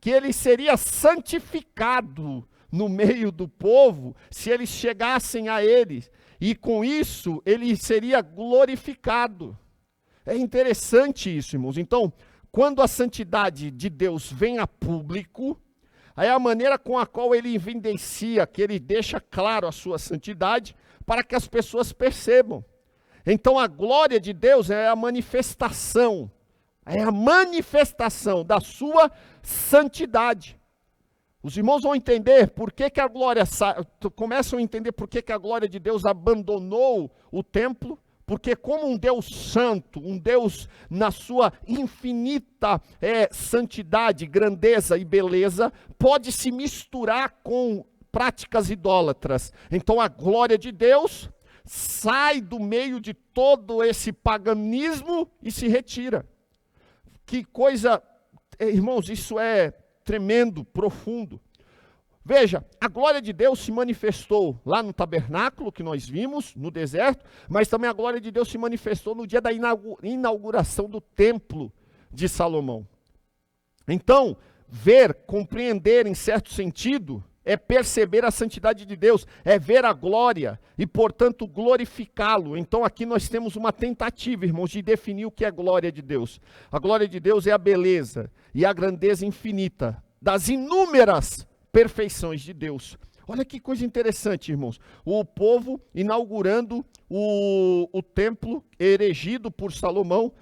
que ele seria santificado no meio do povo se eles chegassem a ele, e com isso ele seria glorificado. É interessante isso, irmãos. Então, quando a santidade de Deus vem a público, aí é a maneira com a qual ele evidencia, que ele deixa claro a sua santidade, para que as pessoas percebam. Então a glória de Deus é a manifestação da sua santidade. Os irmãos vão entender por que a glória, começam a entender por que a glória de Deus abandonou o templo, porque como um Deus santo, um Deus na sua infinita santidade, grandeza e beleza, pode se misturar com práticas idólatras. Então a glória de Deus sai do meio de todo esse paganismo e se retira. Que coisa, irmãos, isso é tremendo, profundo. Veja, a glória de Deus se manifestou lá no tabernáculo que nós vimos, no deserto, mas também a glória de Deus se manifestou no dia da inauguração do templo de Salomão. Então, compreender em certo sentido, é perceber a santidade de Deus, é ver a glória e, portanto, glorificá-lo. Então aqui nós temos uma tentativa, irmãos, de definir o que é glória de Deus. A glória de Deus é a beleza e a grandeza infinita das inúmeras perfeições de Deus. Olha que coisa interessante, irmãos. O povo inaugurando o templo erigido por Salomão.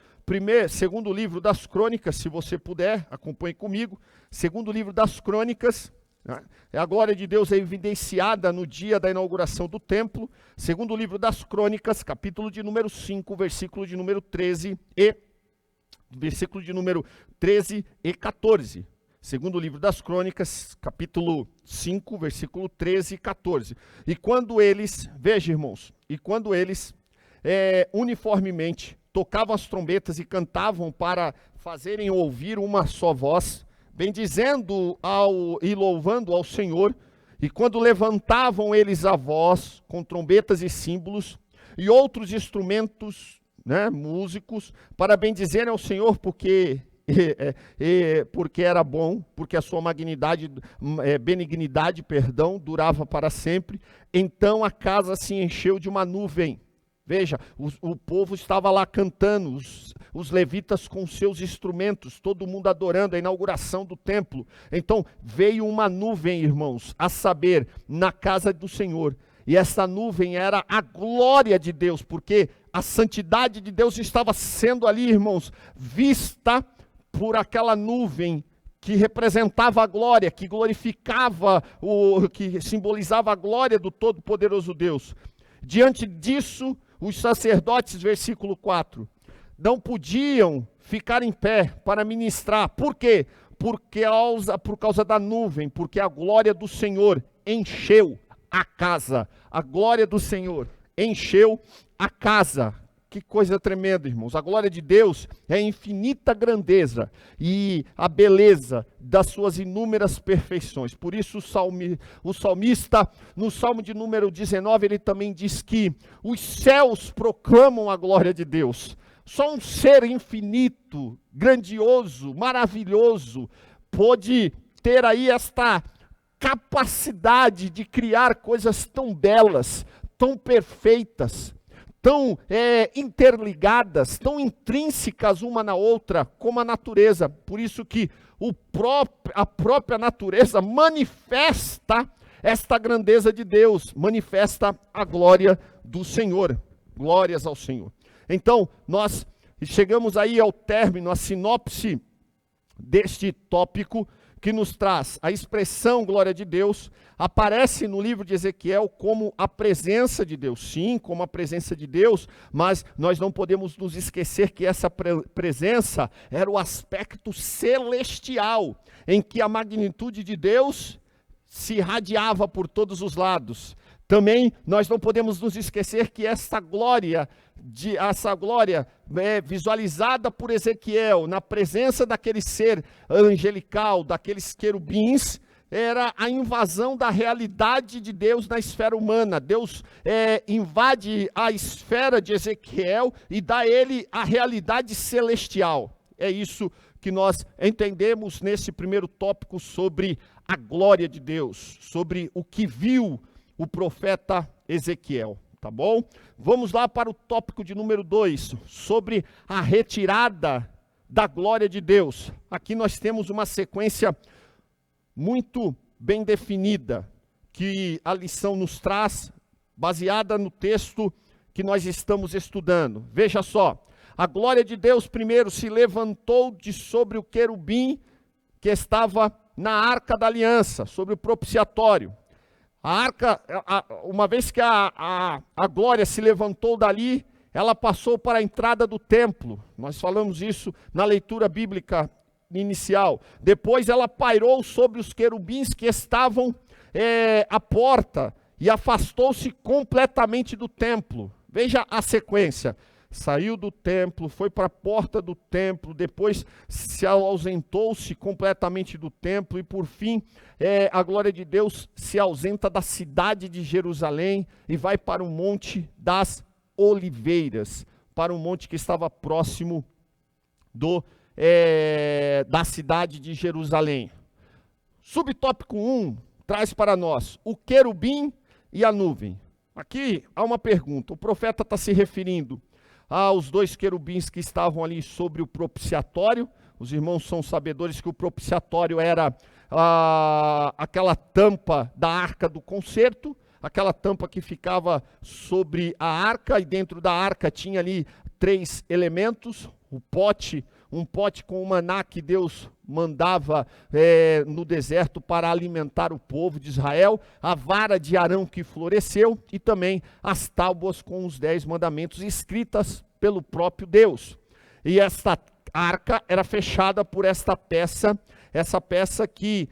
Segundo livro das Crônicas, se você puder, acompanhe comigo. Segundo livro das Crônicas. A glória de Deus é evidenciada no dia da inauguração do templo. Segundo o livro das Crônicas, capítulo de número 5, versículo de número 13 e 14. Segundo o livro das Crônicas, capítulo 5, versículo 13 e 14. E quando eles, veja, irmãos, uniformemente tocavam as trombetas e cantavam para fazerem ouvir uma só voz, bendizendo e louvando ao Senhor, e quando levantavam eles a voz com trombetas e símbolos, e outros instrumentos, né, músicos, para bendizerem ao Senhor, porque era bom, porque a sua benignidade, durava para sempre. Então a casa se encheu de uma nuvem. Veja, o povo estava lá cantando, os levitas com seus instrumentos, todo mundo adorando a inauguração do templo. Então veio uma nuvem, irmãos, a saber, na casa do Senhor. E essa nuvem era a glória de Deus, porque a santidade de Deus estava sendo ali, irmãos, vista por aquela nuvem que representava a glória, que glorificava, que simbolizava a glória do Todo-Poderoso Deus. Diante disso, os sacerdotes, versículo 4, não podiam ficar em pé para ministrar. Por quê? Por causa da nuvem, porque a glória do Senhor encheu a casa. A glória do Senhor encheu a casa. Que coisa tremenda, irmãos. A glória de Deus é a infinita grandeza e a beleza das suas inúmeras perfeições. Por isso o salmista, no Salmo de número 19, ele também diz que os céus proclamam a glória de Deus. Só um ser infinito, grandioso, maravilhoso, pôde ter aí esta capacidade de criar coisas tão belas, tão perfeitas, tão interligadas, tão intrínsecas uma na outra, como a natureza. Por isso que a própria natureza manifesta esta grandeza de Deus, manifesta a glória do Senhor. Glórias ao Senhor. Então, nós chegamos aí ao término, a sinopse deste tópico, que nos traz a expressão glória de Deus, aparece no livro de Ezequiel como a presença de Deus. Sim, como a presença de Deus, mas nós não podemos nos esquecer que essa presença era o aspecto celestial, em que a magnitude de Deus se irradiava por todos os lados. Também nós não podemos nos esquecer que essa glória visualizada por Ezequiel, na presença daquele ser angelical, daqueles querubins, era a invasão da realidade de Deus na esfera humana. Deus invade a esfera de Ezequiel e dá a ele a realidade celestial. É isso que nós entendemos nesse primeiro tópico sobre a glória de Deus, sobre o que viu o profeta Ezequiel, tá bom? Vamos lá para o tópico de número 2, sobre a retirada da glória de Deus. Aqui nós temos uma sequência muito bem definida, que a lição nos traz, baseada no texto que nós estamos estudando. Veja só, a glória de Deus primeiro se levantou de sobre o querubim que estava na arca da aliança, sobre o propiciatório. A arca, uma vez que a glória se levantou dali, ela passou para a entrada do templo. Nós falamos isso na leitura bíblica inicial. Depois ela pairou sobre os querubins que estavam à porta e afastou-se completamente do templo. Veja a sequência. Saiu do templo, foi para a porta do templo, depois se ausentou-se completamente do templo e por fim a glória de Deus se ausenta da cidade de Jerusalém e vai para o Monte das Oliveiras, para um monte que estava próximo da cidade de Jerusalém. Subtópico 1 traz para nós o querubim e a nuvem. Aqui há uma pergunta, o profeta está se referindo aos dois querubins que estavam ali sobre o propiciatório. Os irmãos são sabedores que o propiciatório era aquela tampa da arca do concerto, aquela tampa que ficava sobre a arca, e dentro da arca tinha ali 3 elementos: um pote com o maná que Deus mandava no deserto para alimentar o povo de Israel, a vara de Arão que floresceu e também as tábuas com os 10 mandamentos escritas pelo próprio Deus. E esta arca era fechada por essa peça que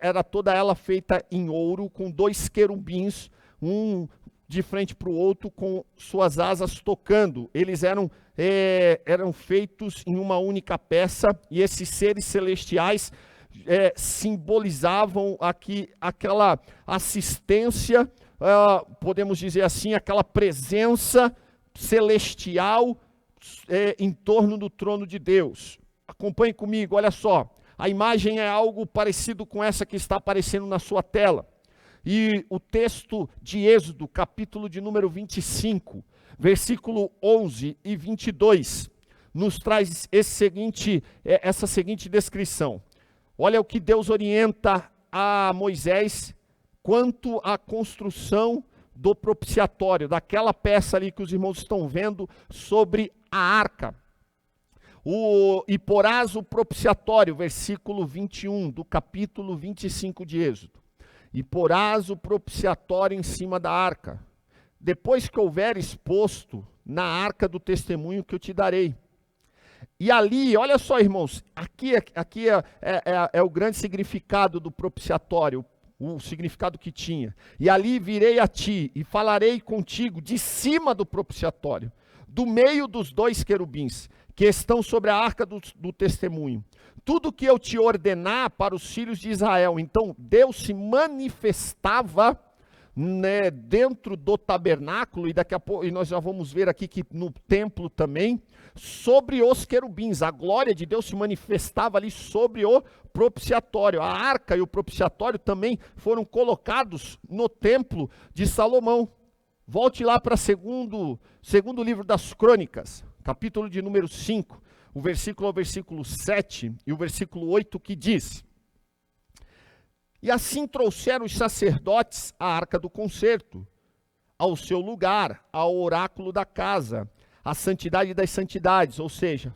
era toda ela feita em ouro, com 2 querubins, um de frente para o outro, com suas asas tocando. Eles eram feitos em uma única peça, e esses seres celestiais simbolizavam aquela assistência podemos dizer assim, aquela presença celestial em torno do trono de Deus. Acompanhe comigo, olha só. A imagem é algo parecido com essa que está aparecendo na sua tela. E o texto de Êxodo, capítulo de número 25, versículo 11 e 22, nos traz essa seguinte descrição. Olha o que Deus orienta a Moisés quanto à construção do propiciatório, daquela peça ali que os irmãos estão vendo sobre a arca. E porás o propiciatório, versículo 21 do capítulo 25 de Êxodo. E porás o propiciatório em cima da arca, depois que houver exposto na arca do testemunho que eu te darei. E ali, olha só, irmãos, aqui é o grande significado do propiciatório, o significado que tinha. E ali virei a ti e falarei contigo de cima do propiciatório, do meio dos dois querubins, que estão sobre a arca do testemunho. Tudo que eu te ordenar para os filhos de Israel. Então, Deus se manifestava, né, dentro do tabernáculo, e daqui a pouco, e nós já vamos ver aqui que no templo também, sobre os querubins. A glória de Deus se manifestava ali sobre o propiciatório. A arca e o propiciatório também foram colocados no templo de Salomão. Volte lá para segundo livro das Crônicas, capítulo de número 5, o versículo 7 e o versículo 8, que diz: E assim trouxeram os sacerdotes a arca do concerto, ao seu lugar, ao oráculo da casa, a santidade das santidades, ou seja,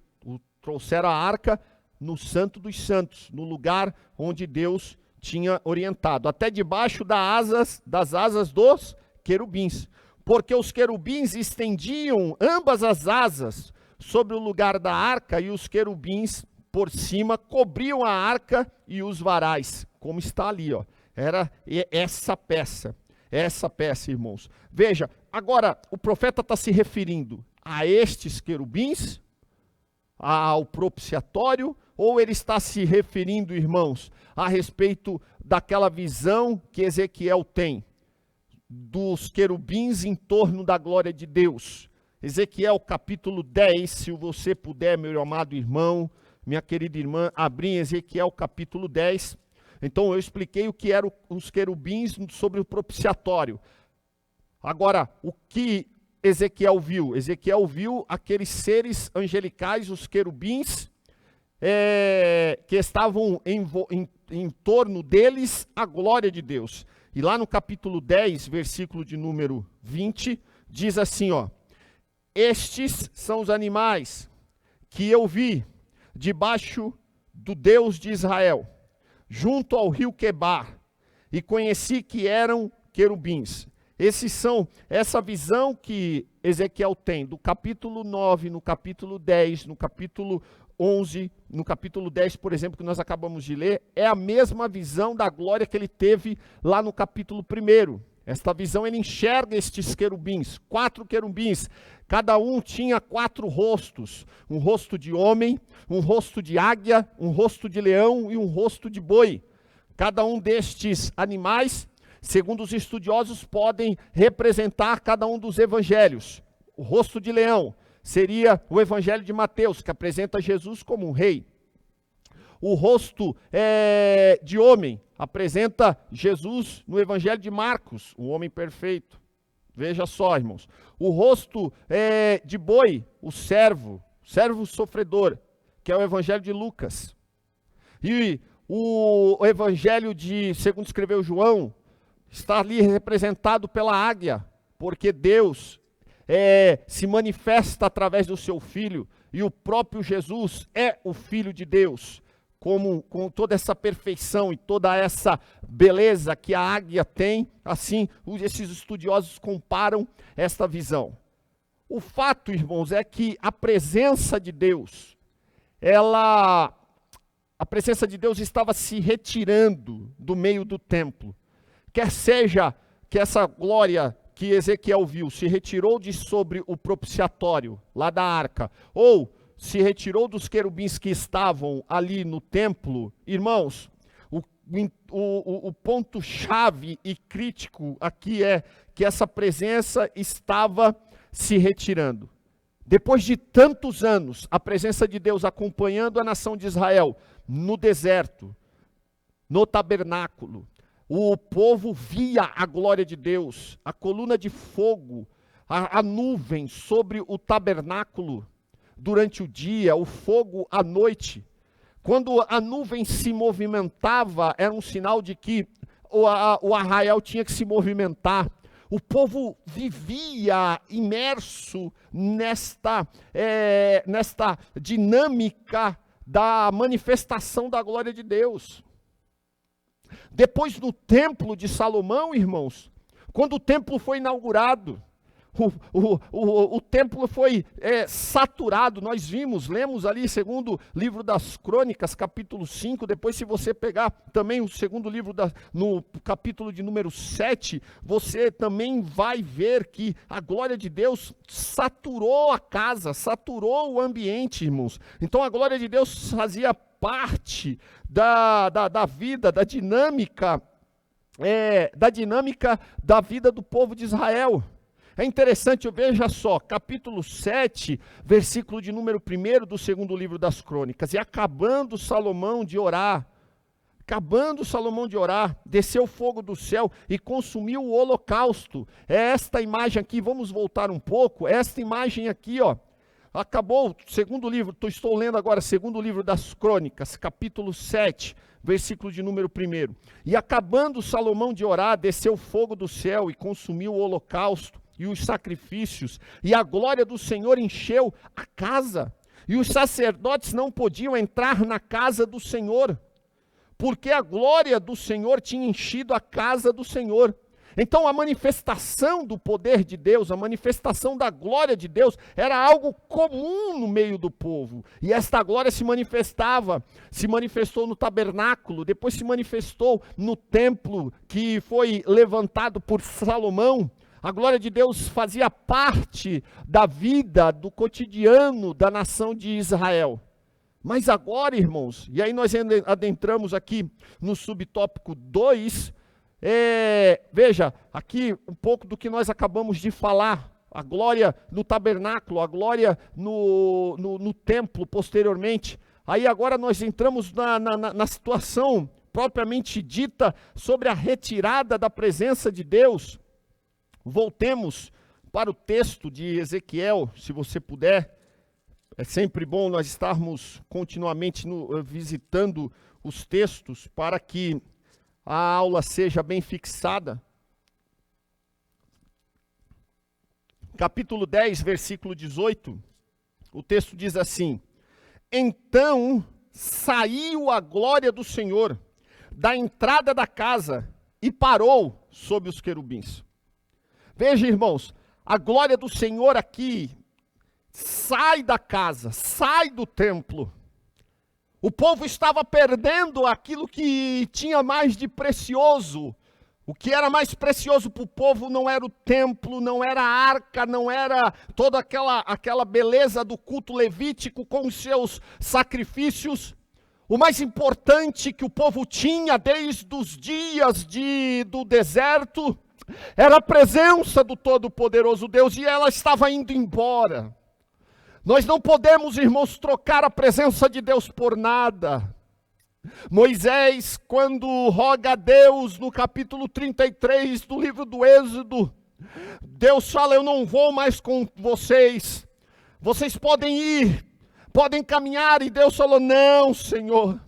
trouxeram a arca no santo dos santos, no lugar onde Deus tinha orientado, até debaixo das asas dos querubins, porque os querubins estendiam ambas as asas sobre o lugar da arca, e os querubins por cima cobriam a arca e os varais, como está ali, ó. Era essa peça, irmãos. Veja, agora o profeta está se referindo a estes querubins, ao propiciatório, ou ele está se referindo, irmãos, a respeito daquela visão que Ezequiel tem dos querubins em torno da glória de Deus? Ezequiel capítulo 10, se você puder, meu amado irmão, minha querida irmã, abrir em Ezequiel capítulo 10. Então eu expliquei o que eram os querubins sobre o propiciatório. Agora, o que Ezequiel viu? Ezequiel viu aqueles seres angelicais, os querubins, que estavam em torno deles a glória de Deus. E lá no capítulo 10, versículo de número 20, diz assim, ó: Estes são os animais que eu vi debaixo do Deus de Israel, junto ao rio Quebar, e conheci que eram querubins. Essa visão que Ezequiel tem do capítulo 9, no capítulo 10, no capítulo 11, no capítulo 10, por exemplo, que nós acabamos de ler, é a mesma visão da glória que ele teve lá no capítulo 1. Esta visão, ele enxerga estes querubins, 4 querubins, cada um tinha 4 rostos, um rosto de homem, um rosto de águia, um rosto de leão e um rosto de boi. Cada um destes animais, segundo os estudiosos, podem representar cada um dos evangelhos. O rosto de leão seria o evangelho de Mateus, que apresenta Jesus como um rei. O rosto de homem apresenta Jesus no evangelho de Marcos, um homem perfeito. Veja só, irmãos. O rosto de boi, o servo sofredor, que é o evangelho de Lucas. E o evangelho segundo escreveu João, está ali representado pela águia, porque Deus se manifesta através do seu Filho, e o próprio Jesus é o Filho de Deus, com toda essa perfeição e toda essa beleza que a águia tem. Assim, esses estudiosos comparam esta visão. O fato, irmãos, é que a presença de Deus, a presença de Deus estava se retirando do meio do templo. Quer seja que essa glória que Ezequiel viu se retirou de sobre o propiciatório, lá da arca, ou se retirou dos querubins que estavam ali no templo, irmãos, o ponto-chave e crítico aqui é que essa presença estava se retirando. Depois de tantos anos, a presença de Deus acompanhando a nação de Israel no deserto, no tabernáculo, o povo via a glória de Deus, a coluna de fogo, a nuvem sobre o tabernáculo durante o dia, o fogo à noite. Quando a nuvem se movimentava, era um sinal de que o arraial tinha que se movimentar. O povo vivia imerso nesta dinâmica da manifestação da glória de Deus. Depois no templo de Salomão, irmãos, quando o templo foi inaugurado, o templo foi saturado. Nós lemos ali segundo livro das Crônicas, capítulo 5, depois se você pegar também o segundo livro, no capítulo de número 7, você também vai ver que a glória de Deus saturou a casa, saturou o ambiente, irmãos. Então a glória de Deus fazia parte da vida, da dinâmica da vida do povo de Israel. É interessante, veja só, capítulo 7, versículo de número 1 do segundo livro das Crônicas. E acabando Salomão de orar, desceu fogo do céu e consumiu o holocausto. É esta imagem aqui, vamos voltar um pouco, esta imagem aqui, ó. Acabou, segundo livro, estou lendo agora, segundo livro das Crônicas, capítulo 7, versículo de número 1. E acabando Salomão de orar, desceu fogo do céu e consumiu o holocausto e os sacrifícios, e a glória do Senhor encheu a casa, e os sacerdotes não podiam entrar na casa do Senhor, porque a glória do Senhor tinha enchido a casa do Senhor. Então a manifestação do poder de Deus, a manifestação da glória de Deus, era algo comum no meio do povo, e esta glória se manifestou no tabernáculo, depois se manifestou no templo que foi levantado por Salomão. A glória de Deus fazia parte da vida, do cotidiano da nação de Israel. Mas agora, irmãos, e aí nós adentramos aqui no subtópico 2, veja, aqui um pouco do que nós acabamos de falar, a glória no tabernáculo, a glória no templo posteriormente. Aí agora nós entramos na situação propriamente dita sobre a retirada da presença de Deus. Voltemos para o texto de Ezequiel, se você puder. É sempre bom nós estarmos continuamente visitando os textos para que a aula seja bem fixada. Capítulo 10, versículo 18, o texto diz assim: Então saiu a glória do Senhor da entrada da casa e parou sob os querubins. Veja, irmãos, a glória do Senhor aqui sai da casa, sai do templo. O povo estava perdendo aquilo que tinha mais de precioso. O que era mais precioso para o povo não era o templo, não era a arca, não era toda aquela beleza do culto levítico com os seus sacrifícios. O mais importante que o povo tinha desde os dias do deserto era a presença do Todo-Poderoso Deus, e ela estava indo embora. Nós não podemos, irmãos, trocar a presença de Deus por nada. Moisés, quando roga a Deus no capítulo 33 do livro do Êxodo, Deus fala: eu não vou mais com vocês, vocês podem ir, podem caminhar. E Deus falou: não, Senhor,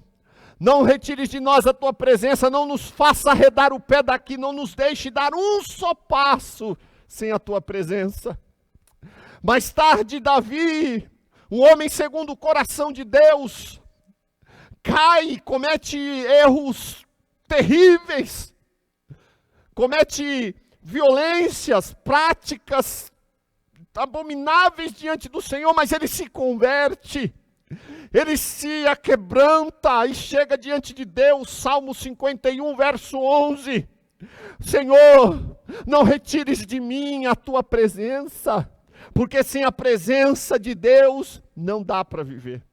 não retires de nós a tua presença, não nos faça arredar o pé daqui, não nos deixe dar um só passo sem a tua presença. Mais tarde, Davi, um homem segundo o coração de Deus, cai, comete erros terríveis, comete violências, práticas abomináveis diante do Senhor, mas ele se converte. Ele se aquebranta e chega diante de Deus. Salmo 51, verso 11. Senhor, não retires de mim a tua presença, porque sem a presença de Deus não dá para viver.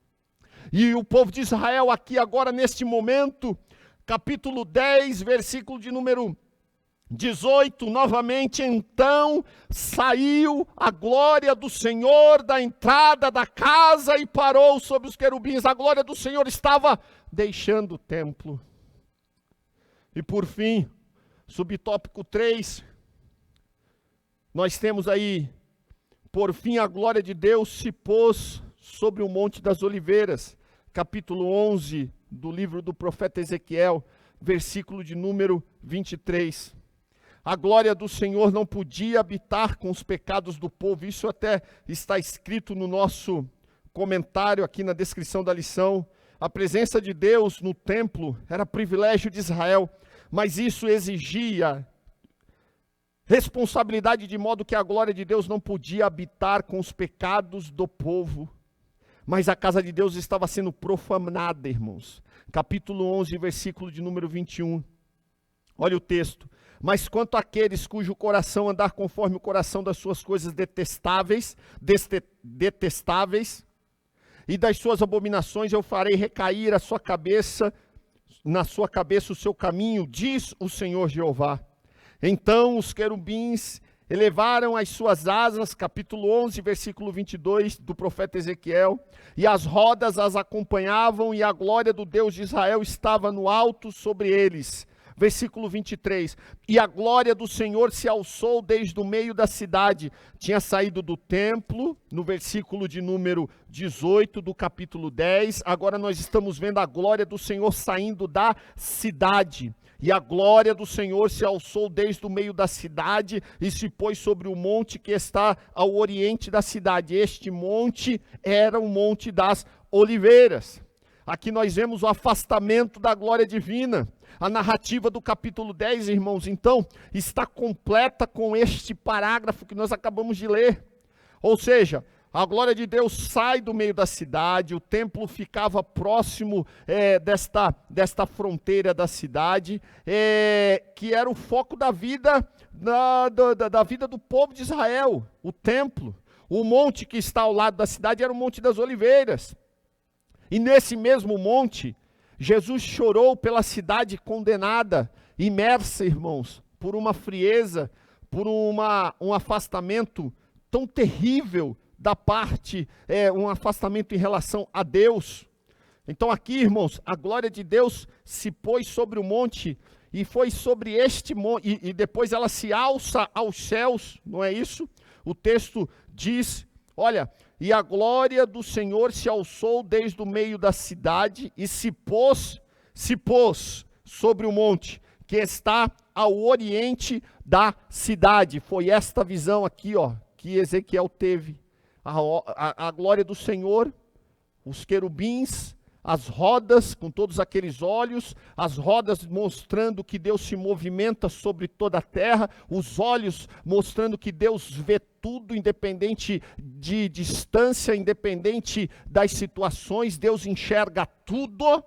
E o povo de Israel aqui agora neste momento capítulo 10, versículo de número 18, novamente, então saiu a glória do Senhor da entrada da casa e parou sobre os querubins. A glória do Senhor estava deixando o templo. E por fim, subtópico 3, nós temos aí, por fim, a glória de Deus se pôs sobre o Monte das Oliveiras, capítulo 11 do livro do profeta Ezequiel, versículo de número 23. A glória do Senhor não podia habitar com os pecados do povo. Isso até está escrito no nosso comentário aqui na descrição da lição. A presença de Deus no templo era privilégio de Israel, mas isso exigia responsabilidade, de modo que a glória de Deus não podia habitar com os pecados do povo. Mas a casa de Deus estava sendo profanada, irmãos. Capítulo 11, versículo de número 21. Olha o texto. Mas quanto àqueles cujo coração andar conforme o coração das suas coisas detestáveis, e das suas abominações, eu farei recair na sua cabeça o seu caminho, diz o Senhor Jeová. Então os querubins elevaram as suas asas, capítulo 11, versículo 22 do profeta Ezequiel, e as rodas as acompanhavam, e a glória do Deus de Israel estava no alto sobre eles. Versículo 23, e a glória do Senhor se alçou desde o meio da cidade, tinha saído do templo, no versículo de número 18 do capítulo 10, agora nós estamos vendo a glória do Senhor saindo da cidade, e a glória do Senhor se alçou desde o meio da cidade, e se pôs sobre o monte que está ao oriente da cidade. Este monte era o Monte das Oliveiras. Aqui nós vemos o afastamento da glória divina. A narrativa do capítulo 10, irmãos, então, está completa com este parágrafo que nós acabamos de ler. Ou seja, a glória de Deus sai do meio da cidade, o templo ficava próximo desta fronteira da cidade, que era o foco da vida, da vida do povo de Israel, o templo. O monte que está ao lado da cidade era o Monte das Oliveiras. E nesse mesmo monte, Jesus chorou pela cidade condenada, imersa, irmãos, por uma frieza, por um afastamento tão terrível da parte, um afastamento em relação a Deus. Então aqui, irmãos, a glória de Deus se pôs sobre o monte, e foi sobre este monte, e depois ela se alça aos céus, não é isso? O texto diz, olha, e a glória do Senhor se alçou desde o meio da cidade e se pôs sobre o monte que está ao oriente da cidade. Foi esta visão aqui, que Ezequiel teve. A glória do Senhor, os querubins, as rodas com todos aqueles olhos, as rodas mostrando que Deus se movimenta sobre toda a terra, os olhos mostrando que Deus vê tudo, independente de distância, independente das situações, Deus enxerga tudo,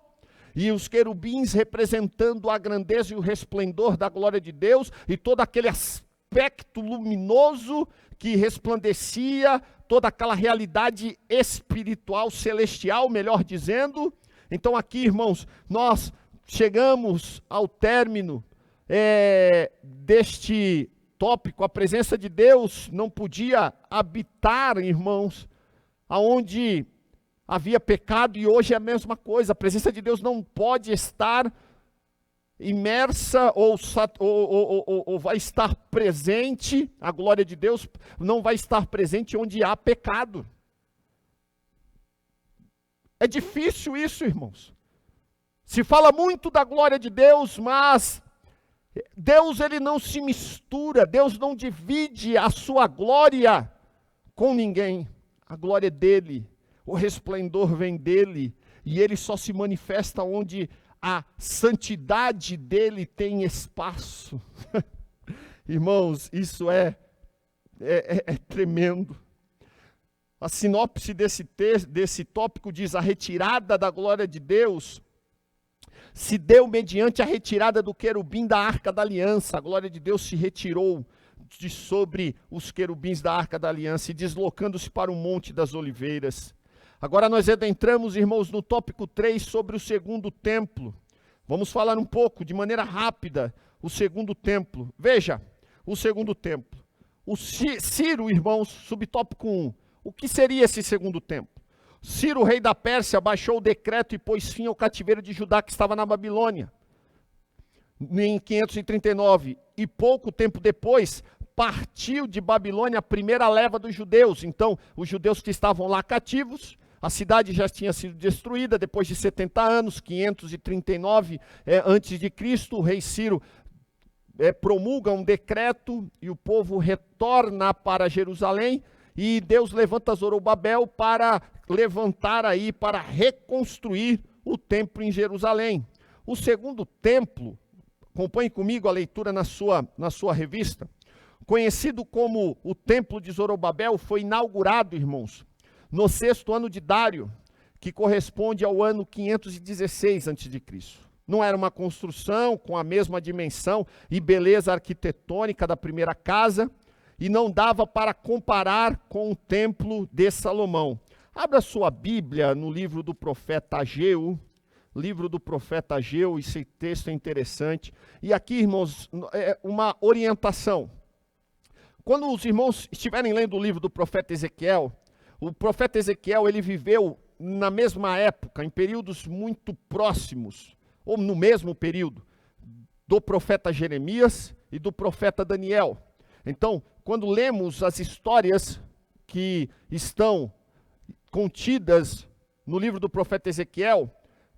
e os querubins representando a grandeza e o resplendor da glória de Deus, e todo aquele aspecto luminoso que resplandecia, toda aquela realidade espiritual, celestial, melhor dizendo. Então aqui, irmãos, nós chegamos ao término deste tópico. A presença de Deus não podia habitar, irmãos, aonde havia pecado, e hoje é a mesma coisa. A presença de Deus não pode estar imersa ou vai estar presente, a glória de Deus não vai estar presente onde há pecado. É difícil isso, irmãos. Se fala muito da glória de Deus, mas Deus, ele não se mistura, Deus não divide a sua glória com ninguém. A glória é dele, o resplendor vem dele, e ele só se manifesta onde a santidade dele tem espaço. Irmãos, isso é tremendo. A sinopse desse tópico diz: a retirada da glória de Deus se deu mediante a retirada do querubim da Arca da Aliança. A glória de Deus se retirou de sobre os querubins da Arca da Aliança e deslocando-se para o Monte das Oliveiras. Agora nós adentramos, irmãos, no tópico 3 sobre o segundo templo. Vamos falar um pouco, de maneira rápida, o segundo templo. Veja, o segundo templo. O Ciro, irmãos, subtópico 1. O que seria esse segundo templo? Ciro, rei da Pérsia, baixou o decreto e pôs fim ao cativeiro de Judá que estava na Babilônia, em 539. E pouco tempo depois, partiu de Babilônia a primeira leva dos judeus. Então, os judeus que estavam lá cativos, a cidade já tinha sido destruída depois de 70 anos, 539 antes de Cristo. O rei Ciro promulga um decreto e o povo retorna para Jerusalém, e Deus levanta Zorobabel para para reconstruir o templo em Jerusalém. O segundo templo, acompanhe comigo a leitura na sua revista, conhecido como o templo de Zorobabel, foi inaugurado, irmãos, no 6º ano de Dário, que corresponde ao ano 516 a.C. Não era uma construção com a mesma dimensão e beleza arquitetônica da primeira casa, e não dava para comparar com o templo de Salomão. Abra sua Bíblia no livro do profeta Ageu, esse texto é interessante. E aqui, irmãos, uma orientação. Quando os irmãos estiverem lendo o livro do profeta Ezequiel, o profeta Ezequiel, ele viveu na mesma época, em períodos muito próximos, ou no mesmo período, do profeta Jeremias e do profeta Daniel. Então, quando lemos as histórias que estão contidas no livro do profeta Ezequiel,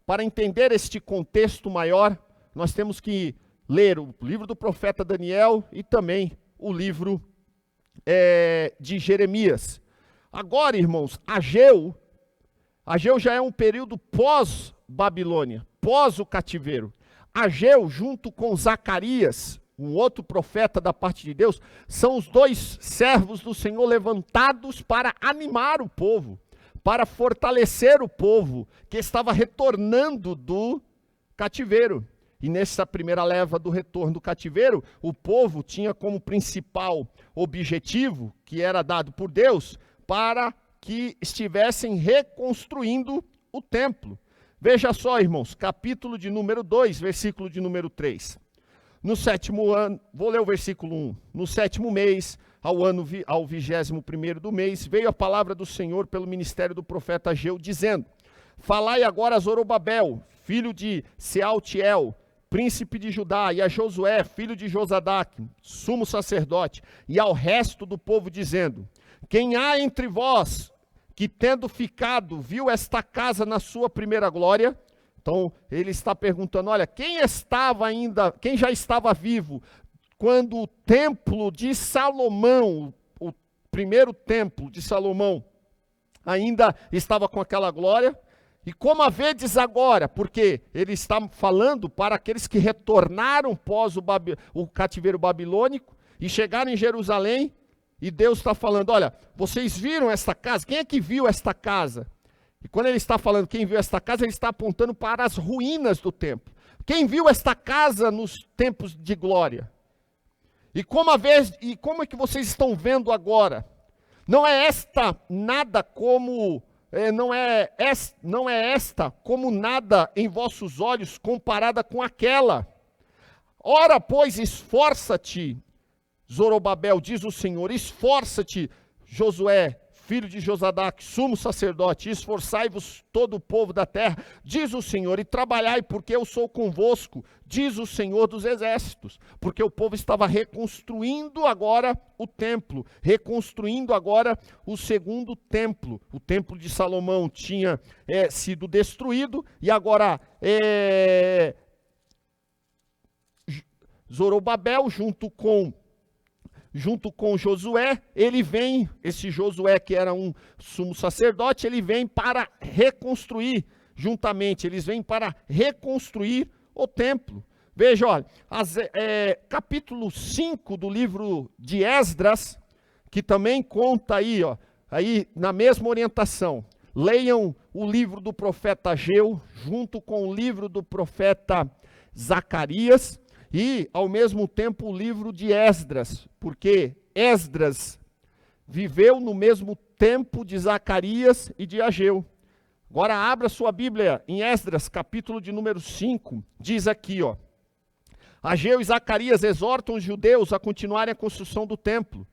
para entender este contexto maior, nós temos que ler o livro do profeta Daniel e também o livro de Jeremias. Agora, irmãos, Ageu já é um período pós-Babilônia, pós o cativeiro. Ageu, junto com Zacarias, um outro profeta da parte de Deus, são os dois servos do Senhor levantados para animar o povo, para fortalecer o povo que estava retornando do cativeiro. E nessa primeira leva do retorno do cativeiro, o povo tinha como principal objetivo, que era dado por Deus, para que estivessem reconstruindo o templo. Veja só, irmãos, capítulo de número 2, versículo de número 3. No 7º ano, vou ler o versículo 1. No 7º mês, ao 21º do mês, veio a palavra do Senhor pelo ministério do profeta Ageu, dizendo: falai agora a Zorobabel, filho de Sealtiel, príncipe de Judá, e a Josué, filho de Josadaque, sumo sacerdote, e ao resto do povo, dizendo: quem há entre vós que, tendo ficado, viu esta casa na sua primeira glória? Então, ele está perguntando, olha, quem já estava vivo quando o templo de Salomão, o primeiro templo de Salomão, ainda estava com aquela glória? E como a vedes agora? Porque ele está falando para aqueles que retornaram pós o cativeiro babilônico e chegaram em Jerusalém, e Deus está falando, olha, vocês viram esta casa? Quem é que viu esta casa? E quando ele está falando quem viu esta casa, ele está apontando para as ruínas do templo. Quem viu esta casa nos tempos de glória? E como é que vocês estão vendo agora? Não é esta nada como não é esta como nada em vossos olhos comparada com aquela. Ora, pois, esforça-te, Zorobabel, diz o Senhor, esforça-te, Josué, filho de Josadaque, sumo sacerdote, esforçai-vos todo o povo da terra, diz o Senhor, e trabalhai, porque eu sou convosco, diz o Senhor dos exércitos. Porque o povo estava reconstruindo agora o templo, reconstruindo agora o segundo templo. O templo de Salomão tinha sido destruído, e agora Zorobabel, junto com Josué, esse Josué que era um sumo sacerdote, ele vem para reconstruir juntamente, eles vêm para reconstruir o templo. Veja, olha, capítulo 5 do livro de Esdras, que também conta aí na mesma orientação. Leiam o livro do profeta Ageu, junto com o livro do profeta Zacarias, e, ao mesmo tempo, o livro de Esdras, porque Esdras viveu no mesmo tempo de Zacarias e de Ageu. Agora abra sua Bíblia em Esdras, capítulo de número 5, diz aqui, ó. Ageu e Zacarias exortam os judeus a continuarem a construção do templo.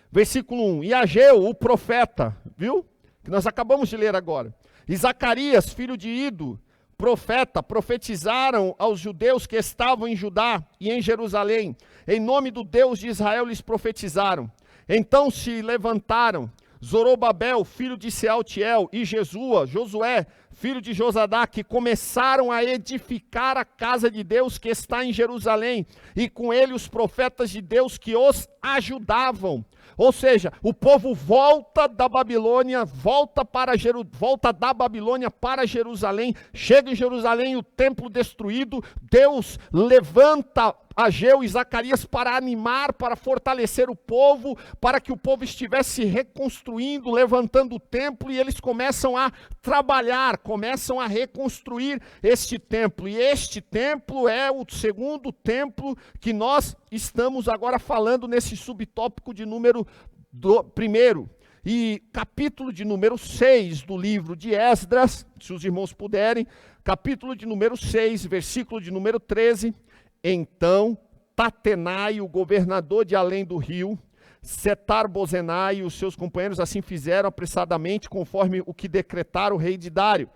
Versículo 1, e Ageu, o profeta, viu? Que nós acabamos de ler agora. E Zacarias, filho de Ido, profeta, profetizaram aos judeus que estavam em Judá e em Jerusalém. Em nome do Deus de Israel lhes profetizaram. Então se levantaram Zorobabel, filho de Sealtiel, e Josué, filho de Josadá, que começaram a edificar a casa de Deus que está em Jerusalém, e com ele os profetas de Deus que os ajudavam. Ou seja, o povo volta da Babilônia, volta da Babilônia para Jerusalém, chega em Jerusalém, o templo destruído, Deus levanta Ageu e Zacarias para animar, para fortalecer o povo, para que o povo estivesse reconstruindo, levantando o templo, e eles começam a trabalhar, começam a reconstruir este templo. E este templo é o segundo templo que nós estamos agora falando nesse subtópico de número 1. E capítulo de número 6 do livro de Esdras, se os irmãos puderem, capítulo de número 6, versículo de número 13, então Tatenai, o governador de além do rio, Setar-Bozenai e os seus companheiros assim fizeram apressadamente, conforme o que decretara o rei de Dário.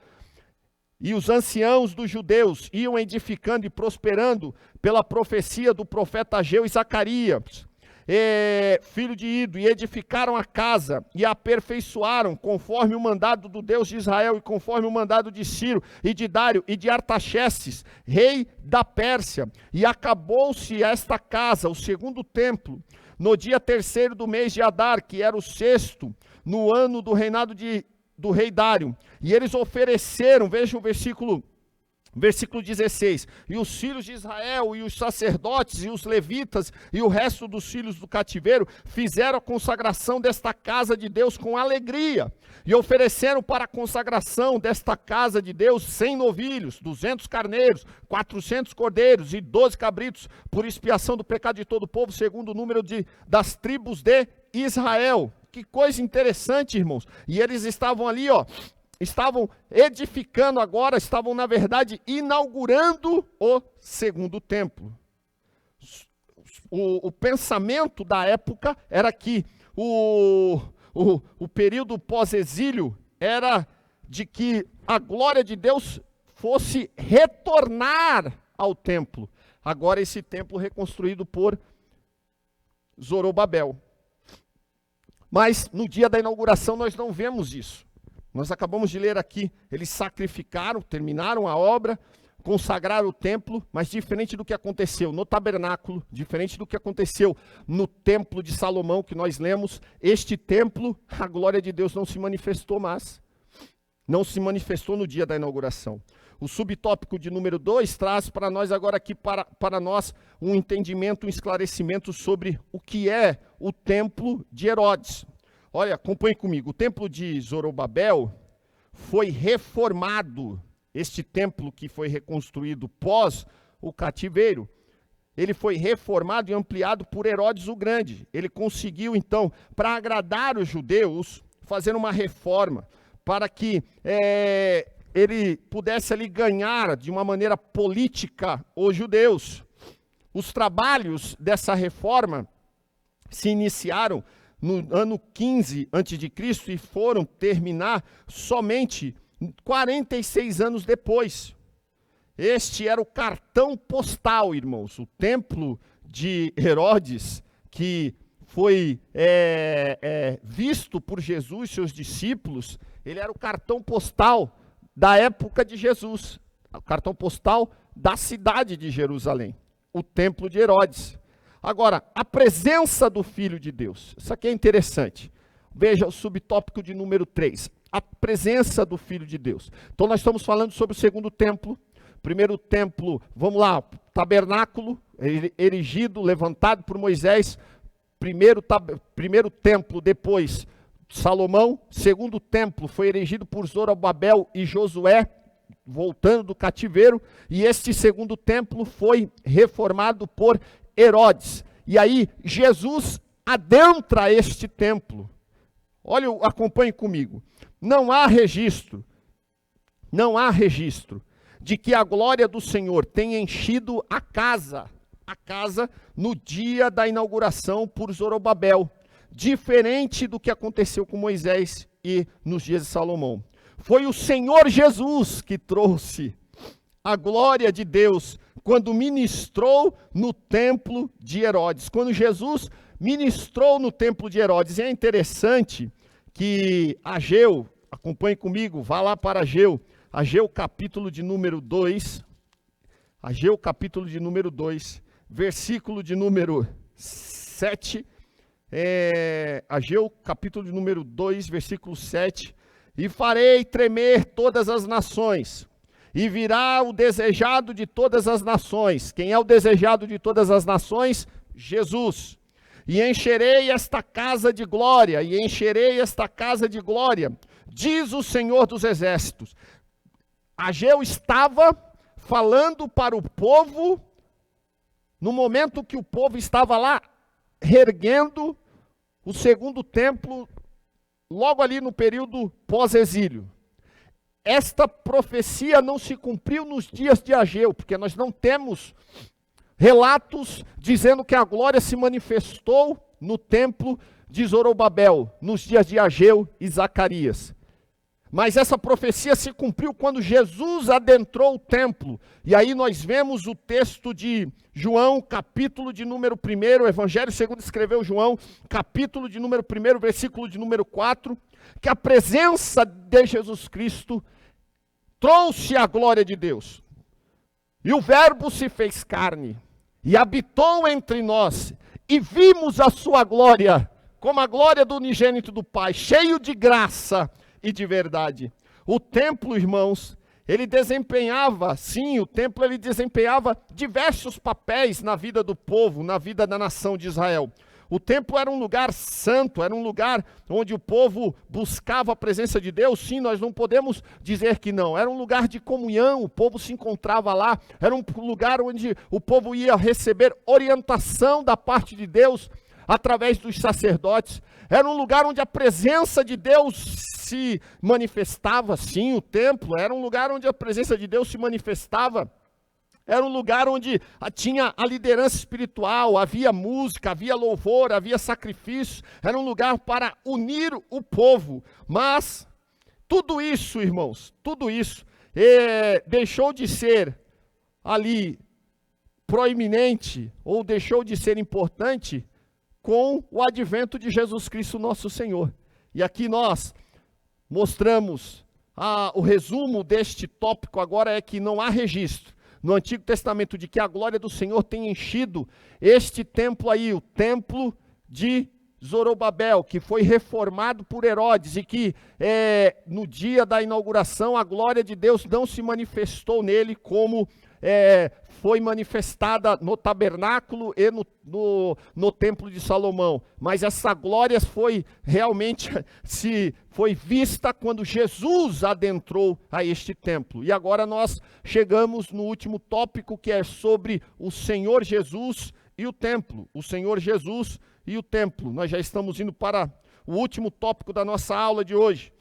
E os anciãos dos judeus iam edificando e prosperando pela profecia do profeta Ageu e Zacarias, filho de Ido, e edificaram a casa e a aperfeiçoaram, conforme o mandado do Deus de Israel e conforme o mandado de Ciro e de Dário e de Artaxerxes, rei da Pérsia. E acabou-se esta casa, o segundo templo, no dia 3º do mês de Adar, que era o 6º, no ano do reinado do rei Dário. E eles ofereceram, veja o versículo 16, e os filhos de Israel, e os sacerdotes, e os levitas, e o resto dos filhos do cativeiro, fizeram a consagração desta casa de Deus com alegria, e ofereceram para a consagração desta casa de Deus 100 novilhos, 200 carneiros, 400 cordeiros, e 12 cabritos, por expiação do pecado de todo o povo, segundo o número das tribos de Israel. Que coisa interessante, irmãos, e eles estavam ali, ó, estavam edificando agora, estavam na verdade inaugurando o segundo templo. O pensamento da época era que o período pós-exílio era de que a glória de Deus fosse retornar ao templo. Agora esse templo reconstruído por Zorobabel. Mas no dia da inauguração nós não vemos isso. Nós acabamos de ler aqui, eles sacrificaram, terminaram a obra, consagraram o templo, mas diferente do que aconteceu no tabernáculo, diferente do que aconteceu no templo de Salomão, que nós lemos, este templo, a glória de Deus não se manifestou mais. Não se manifestou no dia da inauguração. O subtópico de número 2 traz para nós agora aqui, para nós, um entendimento, um esclarecimento sobre o que é o templo de Herodes. Olha, acompanhe comigo, o templo de Zorobabel foi reformado, este templo que foi reconstruído pós o cativeiro, ele foi reformado e ampliado por Herodes o Grande. Ele conseguiu então, para agradar os judeus, fazer uma reforma, para que ele pudesse ali ganhar de uma maneira política os judeus. Os trabalhos dessa reforma se iniciaram no ano 15 a.C. e foram terminar somente 46 anos depois. Este era o cartão postal, irmãos. O templo de Herodes, que foi visto por Jesus e seus discípulos, ele era o cartão postal da época de Jesus. O cartão postal da cidade de Jerusalém. O templo de Herodes. Agora, a presença do Filho de Deus. Isso aqui é interessante. Veja o subtópico de número 3. A presença do Filho de Deus. Então nós estamos falando sobre o segundo templo. Primeiro templo, vamos lá, tabernáculo, erigido, levantado por Moisés. Primeiro templo, depois Salomão. Segundo templo foi erigido por Zorobabel e Josué, voltando do cativeiro. E este segundo templo foi reformado por Herodes. E aí Jesus adentra este templo. Olha, acompanhe comigo. Não há registro não há registro de que a glória do Senhor tenha enchido a casa no dia da inauguração por Zorobabel, diferente do que aconteceu com Moisés e nos dias de Salomão. Foi o Senhor Jesus que trouxe a glória de Deus quando ministrou no templo de Herodes. Quando Jesus ministrou no templo de Herodes. E é interessante que Ageu, acompanhe comigo, vá lá para Ageu capítulo de número 2, Ageu capítulo de número 2, versículo de número 7, Ageu capítulo de número 2, versículo 7, e farei tremer todas as nações, e virá o desejado de todas as nações. Quem é o desejado de todas as nações? Jesus. E encherei esta casa de glória, diz o Senhor dos Exércitos. Ageu estava falando para o povo, no momento que o povo estava lá, reerguendo o segundo templo, logo ali no período pós-exílio. Esta profecia não se cumpriu nos dias de Ageu, porque nós não temos relatos dizendo que a glória se manifestou no templo de Zorobabel, nos dias de Ageu e Zacarias. Mas essa profecia se cumpriu quando Jesus adentrou o templo. E aí nós vemos o texto de João, capítulo de número 1, Evangelho segundo escreveu João, capítulo de número 1, versículo de número 4, que a presença de Jesus Cristo trouxe a glória de Deus. E o Verbo se fez carne e habitou entre nós, e vimos a sua glória, como a glória do unigênito do Pai, cheio de graça e de verdade. O templo, irmãos, ele desempenhava diversos papéis na vida do povo, na vida da nação de Israel. O templo era um lugar santo, era um lugar onde o povo buscava a presença de Deus. Sim, nós não podemos dizer que não. Era um lugar de comunhão, o povo se encontrava lá. Era um lugar onde o povo ia receber orientação da parte de Deus através dos sacerdotes. Era um lugar onde a presença de Deus se manifestava. Sim, o templo era um lugar onde a presença de Deus se manifestava. Era um lugar onde tinha a liderança espiritual, havia música, havia louvor, havia sacrifício. Era um lugar para unir o povo. Mas tudo isso, irmãos, deixou de ser ali proeminente ou deixou de ser importante com o advento de Jesus Cristo nosso Senhor. E aqui nós mostramos o resumo deste tópico agora é que não há registro no Antigo Testamento de que a glória do Senhor tem enchido este templo aí, o templo de Zorobabel, que foi reformado por Herodes e que no dia da inauguração a glória de Deus não se manifestou nele como foi manifestada no tabernáculo e no templo de Salomão. Mas essa glória foi realmente foi vista quando Jesus adentrou a este templo. E agora nós chegamos no último tópico, que é sobre o Senhor Jesus e o templo. O Senhor Jesus e o templo. Nós já estamos indo para o último tópico da nossa aula de hoje.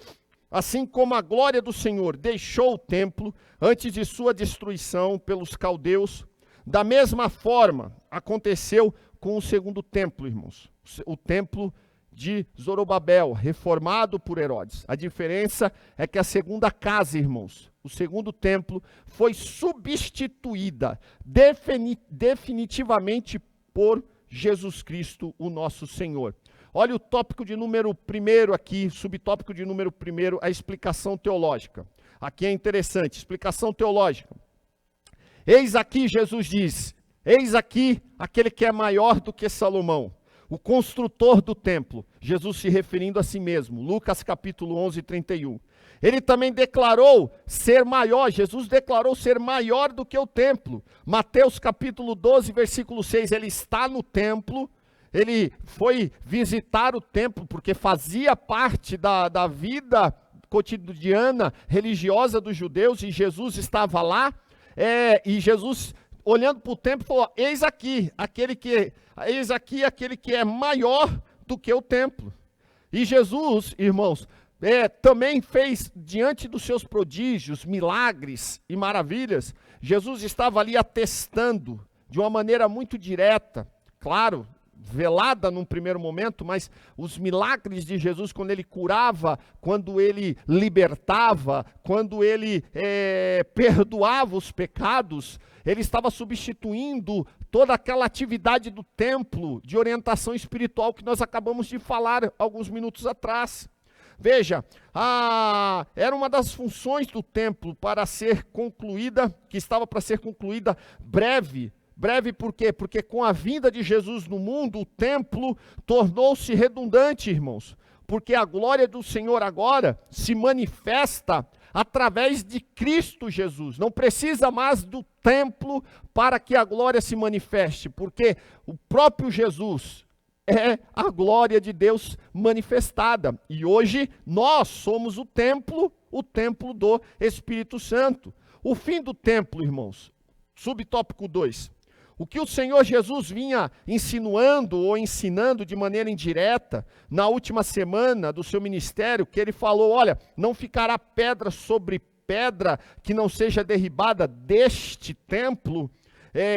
Assim como a glória do Senhor deixou o templo antes de sua destruição pelos caldeus, da mesma forma aconteceu com o segundo templo, irmãos. O templo de Zorobabel, reformado por Herodes. A diferença é que a segunda casa, irmãos, o segundo templo, foi substituída definitivamente por Jesus Cristo, o nosso Senhor. Olha o tópico de número 1 aqui, subtópico de número 1, a explicação teológica. Aqui é interessante, explicação teológica. Eis aqui, Jesus diz, eis aqui aquele que é maior do que Salomão, o construtor do templo. Jesus se referindo a si mesmo, Lucas capítulo 11, 31. Ele também declarou ser maior, Jesus declarou ser maior do que o templo. Mateus capítulo 12, versículo 6, ele está no templo. Ele foi visitar o templo porque fazia parte da vida cotidiana religiosa dos judeus e Jesus estava lá. E Jesus, olhando para o templo, falou: eis aqui aquele que é maior do que o templo. E Jesus, irmãos, também fez, diante dos seus prodígios, milagres e maravilhas, Jesus estava ali atestando de uma maneira muito direta, claro, velada num primeiro momento, mas os milagres de Jesus, quando ele curava, quando ele libertava, quando ele perdoava os pecados, ele estava substituindo toda aquela atividade do templo de orientação espiritual que nós acabamos de falar alguns minutos atrás. Veja, era uma das funções do templo para ser concluída, que estava para ser concluída breve. Breve por quê? Porque com a vinda de Jesus no mundo, o templo tornou-se redundante, irmãos. Porque a glória do Senhor agora se manifesta através de Cristo Jesus. Não precisa mais do templo para que a glória se manifeste, porque o próprio Jesus é a glória de Deus manifestada. E hoje nós somos o templo do Espírito Santo. O fim do templo, irmãos. Subtópico 2. O que o Senhor Jesus vinha insinuando ou ensinando de maneira indireta na última semana do seu ministério, que ele falou, olha, não ficará pedra sobre pedra que não seja derribada deste templo.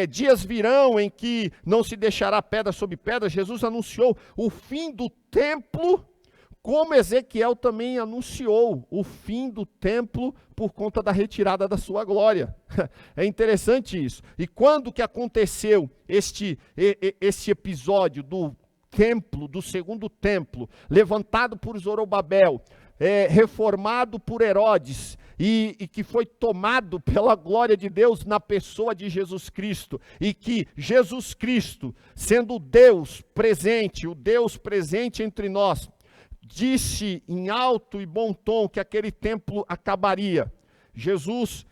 Dias virão em que não se deixará pedra sobre pedra. Jesus anunciou o fim do templo, como Ezequiel também anunciou o fim do templo por conta da retirada da sua glória. É interessante isso. E quando que aconteceu este episódio do templo, do segundo templo, levantado por Zorobabel, reformado por Herodes, e que foi tomado pela glória de Deus na pessoa de Jesus Cristo, e que Jesus Cristo, sendo Deus presente, o Deus presente entre nós, disse em alto e bom tom que aquele templo acabaria. Jesus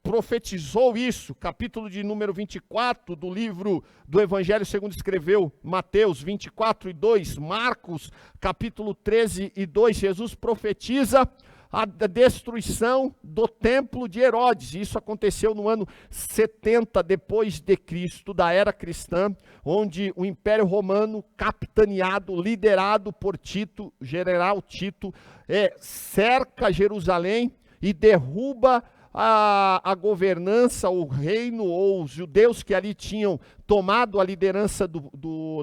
profetizou isso, capítulo de número 24 do livro do Evangelho segundo escreveu Mateus 24:2, Marcos capítulo 13:2, Jesus profetiza a destruição do templo de Herodes. Isso aconteceu no ano 70 depois de Cristo, da era cristã, onde o Império Romano, capitaneado, liderado por Tito, general Tito, cerca Jerusalém e derruba a governança, o reino, ou os judeus que ali tinham tomado a liderança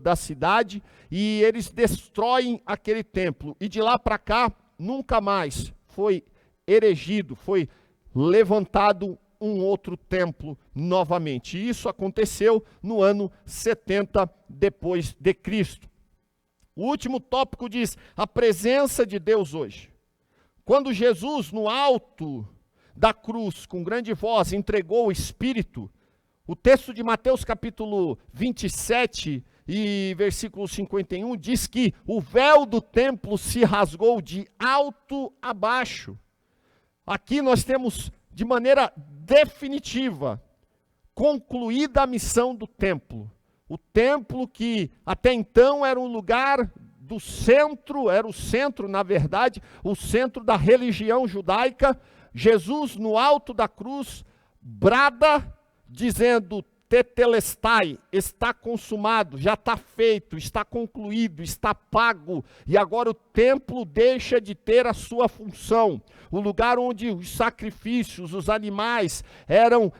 da cidade, e eles destroem aquele templo. E de lá para cá, nunca mais foi erigido, foi levantado um outro templo novamente. E isso aconteceu no ano 70 depois de Cristo. O último tópico diz a presença de Deus hoje. Quando Jesus, no alto da cruz, com grande voz, entregou o Espírito, o texto de Mateus capítulo 27 e versículo 51 diz que o véu do templo se rasgou de alto a baixo. Aqui nós temos de maneira definitiva concluída a missão do templo. O templo que até então era um lugar do centro, era o centro, na verdade, o centro da religião judaica. Jesus, no alto da cruz, brada, dizendo, tetelestai, está consumado, já está feito, está concluído, está pago, e agora o templo deixa de ter a sua função. O lugar onde os sacrifícios, os animais eram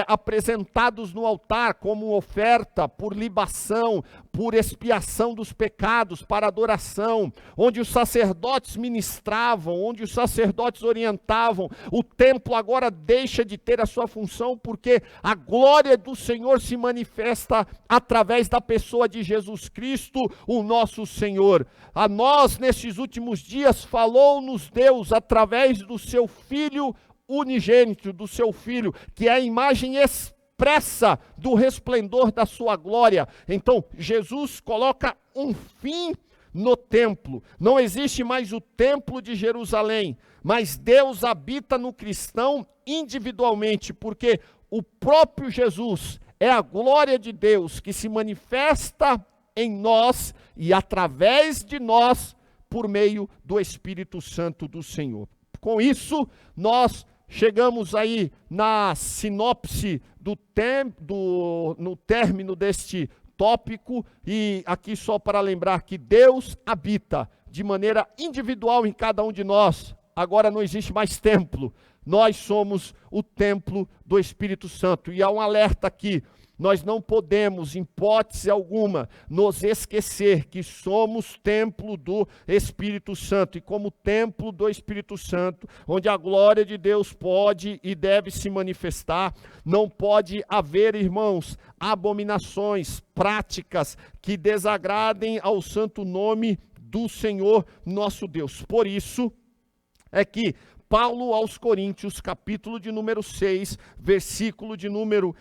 apresentados no altar como oferta por libação, por expiação dos pecados, para adoração, onde os sacerdotes ministravam, onde os sacerdotes orientavam, o templo agora deixa de ter a sua função, porque a glória do Senhor se manifesta através da pessoa de Jesus Cristo, o nosso Senhor. A nós, nesses últimos dias, falou-nos Deus através do seu Filho unigênito, do seu Filho, que é a imagem expressa do resplendor da sua glória. Então, Jesus coloca um fim no templo. Não existe mais o templo de Jerusalém, mas Deus habita no cristão individualmente, porque o próprio Jesus é a glória de Deus que se manifesta em nós e através de nós por meio do Espírito Santo do Senhor. Com isso, nós chegamos aí na sinopse no término deste tópico, e aqui só para lembrar que Deus habita de maneira individual em cada um de nós. Agora não existe mais templo, nós somos o templo do Espírito Santo. E há um alerta aqui: nós não podemos, em hipótese alguma, nos esquecer que somos templo do Espírito Santo. E como templo do Espírito Santo, onde a glória de Deus pode e deve se manifestar, não pode haver, irmãos, abominações, práticas que desagradem ao santo nome do Senhor nosso Deus. Por isso é que Paulo aos Coríntios, capítulo de número 6, versículo de número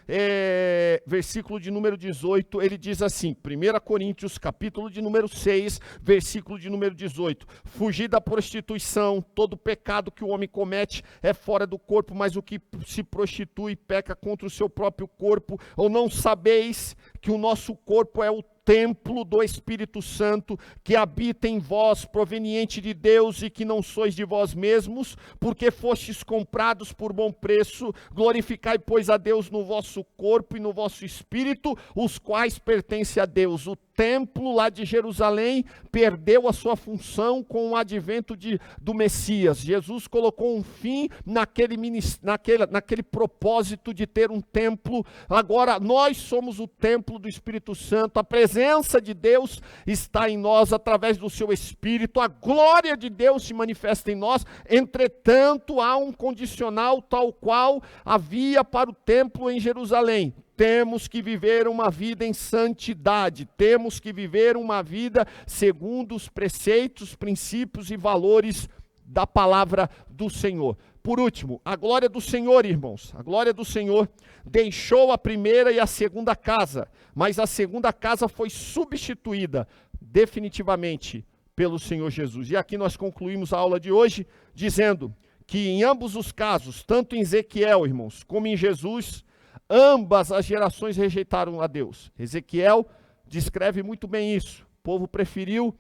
18, ele diz assim, 1 Coríntios, capítulo de número 6, versículo de número 18, fugir da prostituição, todo pecado que o homem comete é fora do corpo, mas o que se prostitui peca contra o seu próprio corpo. Ou não sabeis que o nosso corpo é o templo do Espírito Santo que habita em vós, proveniente de Deus, e que não sois de vós mesmos, porque fostes comprados por bom preço? Glorificai, pois, a Deus no vosso corpo e no vosso espírito, os quais pertencem a Deus. O templo lá de Jerusalém perdeu a sua função com o advento do Messias. Jesus colocou um fim naquele propósito de ter um templo. Agora nós somos o templo do Espírito Santo, a presença de Deus está em nós através do seu Espírito, a glória de Deus se manifesta em nós. Entretanto, há um condicional tal qual havia para o templo em Jerusalém: temos que viver uma vida em santidade, temos que viver uma vida segundo os preceitos, princípios e valores da palavra do Senhor. Por último, a glória do Senhor, irmãos, a glória do Senhor deixou a primeira e a segunda casa, mas a segunda casa foi substituída definitivamente pelo Senhor Jesus. E aqui nós concluímos a aula de hoje dizendo que em ambos os casos, tanto em Ezequiel, irmãos, como em Jesus, ambas as gerações rejeitaram a Deus. Ezequiel descreve muito bem isso. O povo preferiu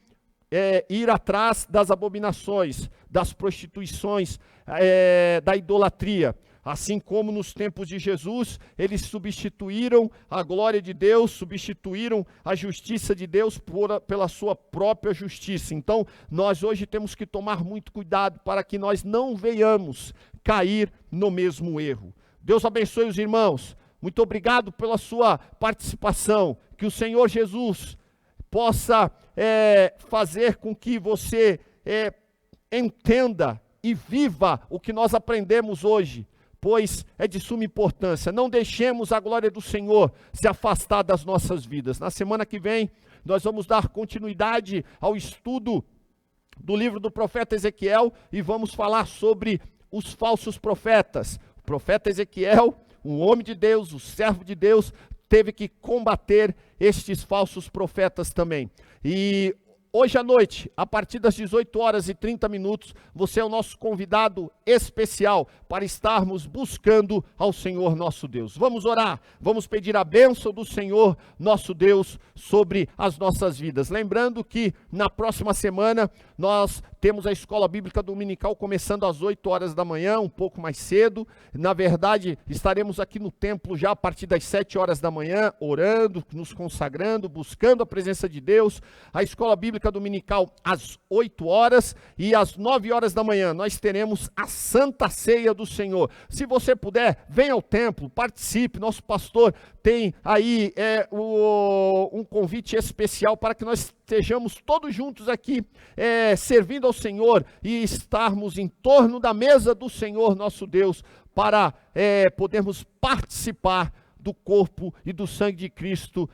ir atrás das abominações, das prostituições, da idolatria. Assim como nos tempos de Jesus, eles substituíram a glória de Deus, substituíram a justiça de Deus pela sua própria justiça. Então, nós hoje temos que tomar muito cuidado para que nós não venhamos cair no mesmo erro. Deus abençoe os irmãos. Muito obrigado pela sua participação. Que o Senhor Jesus possa fazer com que você entenda e viva o que nós aprendemos hoje, pois é de suma importância. Não deixemos a glória do Senhor se afastar das nossas vidas. Na semana que vem, nós vamos dar continuidade ao estudo do livro do profeta Ezequiel e vamos falar sobre os falsos profetas. O profeta Ezequiel, um homem de Deus, o servo de Deus, teve que combater estes falsos profetas também. E hoje à noite, a partir das 18h30, você é o nosso convidado especial para estarmos buscando ao Senhor nosso Deus. Vamos orar, vamos pedir a bênção do Senhor nosso Deus sobre as nossas vidas. Lembrando que na próxima semana nós temos a Escola Bíblica Dominical começando às 8h da manhã, um pouco mais cedo. Na verdade, estaremos aqui no templo já a partir das 7h da manhã, orando, nos consagrando, buscando a presença de Deus. A Escola Bíblica Dominical às 8h e às 9h da manhã nós teremos a Santa Ceia do Senhor. Se você puder, venha ao templo, participe. Nosso pastor tem aí um convite especial para que nós estejamos todos juntos aqui servindo ao Senhor e estarmos em torno da mesa do Senhor nosso Deus para podermos participar do corpo e do sangue de Cristo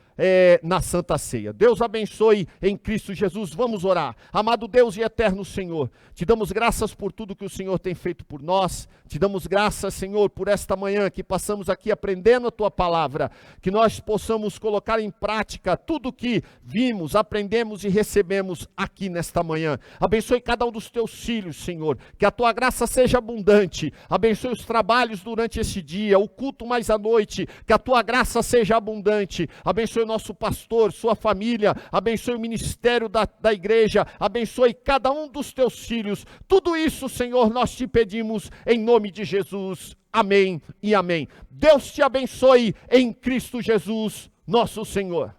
na Santa Ceia. Deus abençoe em Cristo Jesus. Vamos orar. Amado Deus e eterno Senhor, te damos graças por tudo que o Senhor tem feito por nós. Te damos graças, Senhor, por esta manhã que passamos aqui aprendendo a Tua palavra, que nós possamos colocar em prática tudo que vimos, aprendemos e recebemos aqui nesta manhã. Abençoe cada um dos Teus filhos, Senhor, que a Tua graça seja abundante. Abençoe os trabalhos durante esse dia, o culto mais à noite, que a Tua graça seja abundante. Abençoe o nosso pastor, sua família, abençoe o ministério da igreja, abençoe cada um dos Teus filhos. Tudo isso, Senhor, nós te pedimos em nome de Jesus. Amém e amém. Deus te abençoe em Cristo Jesus, nosso Senhor.